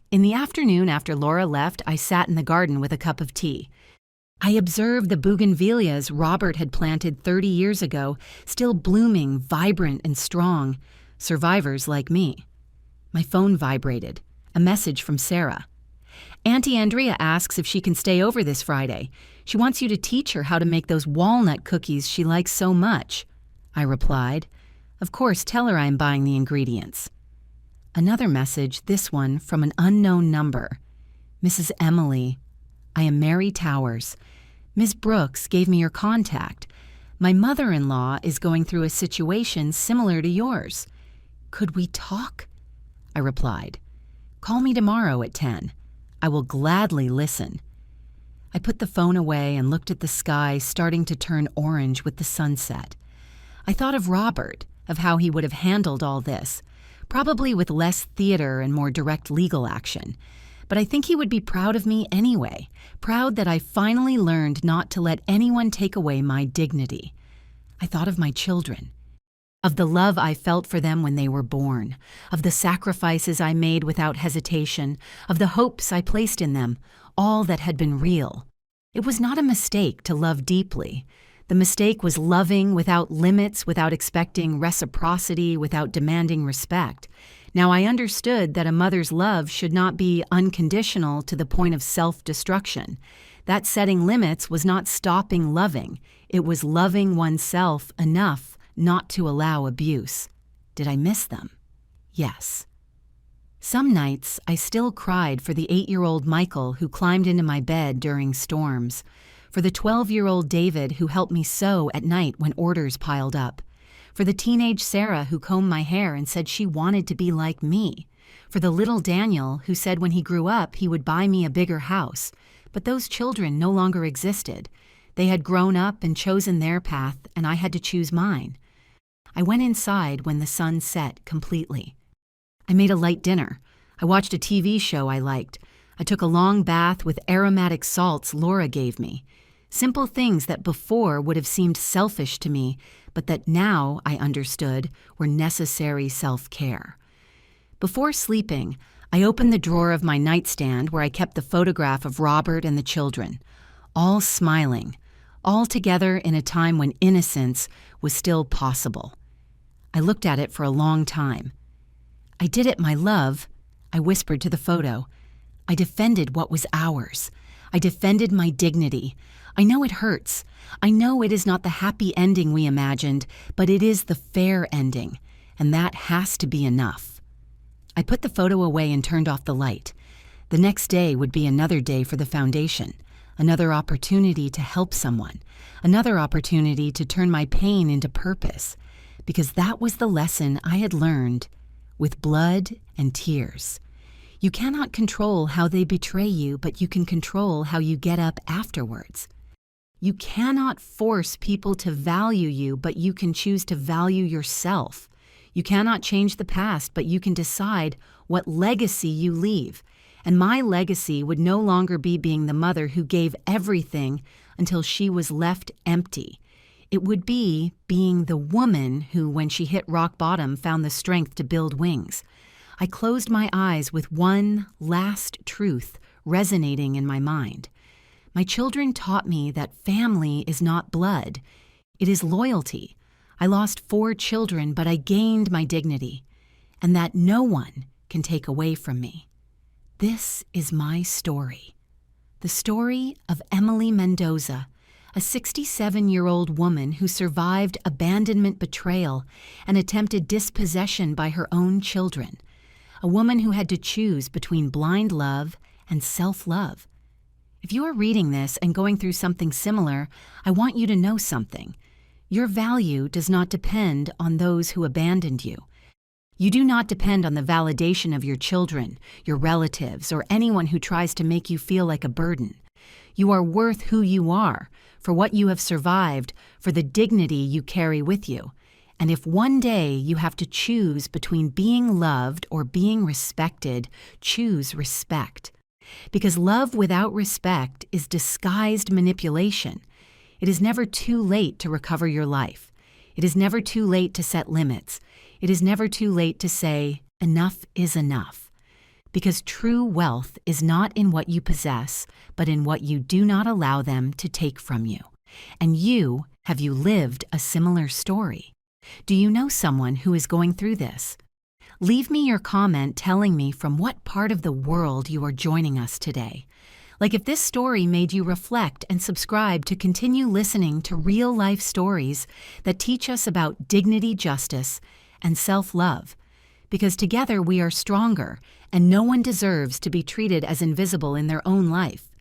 In the afternoon, after Laura left, I sat in the garden with a cup of tea. I observed the bougainvilleas Robert had planted 30 years ago, still blooming, vibrant and strong, survivors like me. My phone vibrated. A message from Sarah. Auntie Andrea asks if she can stay over this Friday. She wants you to teach her how to make those walnut cookies she likes so much. I replied, "Of course, tell her I am buying the ingredients." Another message, this one from an unknown number. "Mrs. Emily, I am Mary Towers. Ms. Brooks gave me your contact. My mother-in-law is going through a situation similar to yours. Could we talk?" I replied, "Call me tomorrow at 10. I will gladly listen." I put the phone away and looked at the sky starting to turn orange with the sunset. I thought of Robert, of how he would have handled all this, probably with less theater and more direct legal action. But I think he would be proud of me anyway, proud that I finally learned not to let anyone take away my dignity. I thought of my children, of the love I felt for them when they were born, of the sacrifices I made without hesitation, of the hopes I placed in them, all that had been real. It was not a mistake to love deeply. The mistake was loving without limits, without expecting reciprocity, without demanding respect. Now I understood that a mother's love should not be unconditional to the point of self-destruction. That setting limits was not stopping loving. It was loving oneself enough not to allow abuse. Did I miss them? Yes. Some nights I still cried for the 8-year-old Michael who climbed into my bed during storms, for the 12-year-old David who helped me sew at night when orders piled up, for the teenage Sarah who combed my hair and said she wanted to be like me, for the little Daniel who said when he grew up he would buy me a bigger house. But those children no longer existed. They had grown up and chosen their path, and I had to choose mine. I went inside when the sun set completely. I made a light dinner. I watched a TV show I liked. I took a long bath with aromatic salts Laura gave me. Simple things that before would have seemed selfish to me, but that now I understood were necessary self-care. Before sleeping, I opened the drawer of my nightstand where I kept the photograph of Robert and the children, all smiling, all together in a time when innocence was still possible. I looked at it for a long time. "I did it, my love," I whispered to the photo. "I defended what was ours. I defended my dignity. I know it hurts. I know it is not the happy ending we imagined, but it is the fair ending, and that has to be enough." I put the photo away and turned off the light. The next day would be another day for the foundation, another opportunity to help someone, another opportunity to turn my pain into purpose, because that was the lesson I had learned with blood and tears. You cannot control how they betray you, but you can control how you get up afterwards. You cannot force people to value you, but you can choose to value yourself. You cannot change the past, but you can decide what legacy you leave. And my legacy would no longer be being the mother who gave everything until she was left empty. It would be being the woman who, when she hit rock bottom, found the strength to build wings. I closed my eyes with one last truth resonating in my mind. My children taught me that family is not blood. It is loyalty. I lost 4 children, but I gained my dignity, and that no one can take away from me. This is my story. The story of Emily Mendoza, a 67-year-old woman who survived abandonment, betrayal, and attempted dispossession by her own children. A woman who had to choose between blind love and self-love. If you are reading this and going through something similar, I want you to know something. Your value does not depend on those who abandoned you. You do not depend on the validation of your children, your relatives, or anyone who tries to make you feel like a burden. You are worth who you are, for what you have survived, for the dignity you carry with you. And if one day you have to choose between being loved or being respected, choose respect. Because love without respect is disguised manipulation. It is never too late to recover your life. It is never too late to set limits. It is never too late to say, enough is enough. Because true wealth is not in what you possess, but in what you do not allow them to take from you. And have you lived a similar story? Do you know someone who is going through this? Leave me your comment telling me from what part of the world you are joining us today. Like if this story made you reflect and subscribe to continue listening to real-life stories that teach us about dignity, justice, and self-love. Because together we are stronger, and no one deserves to be treated as invisible in their own life.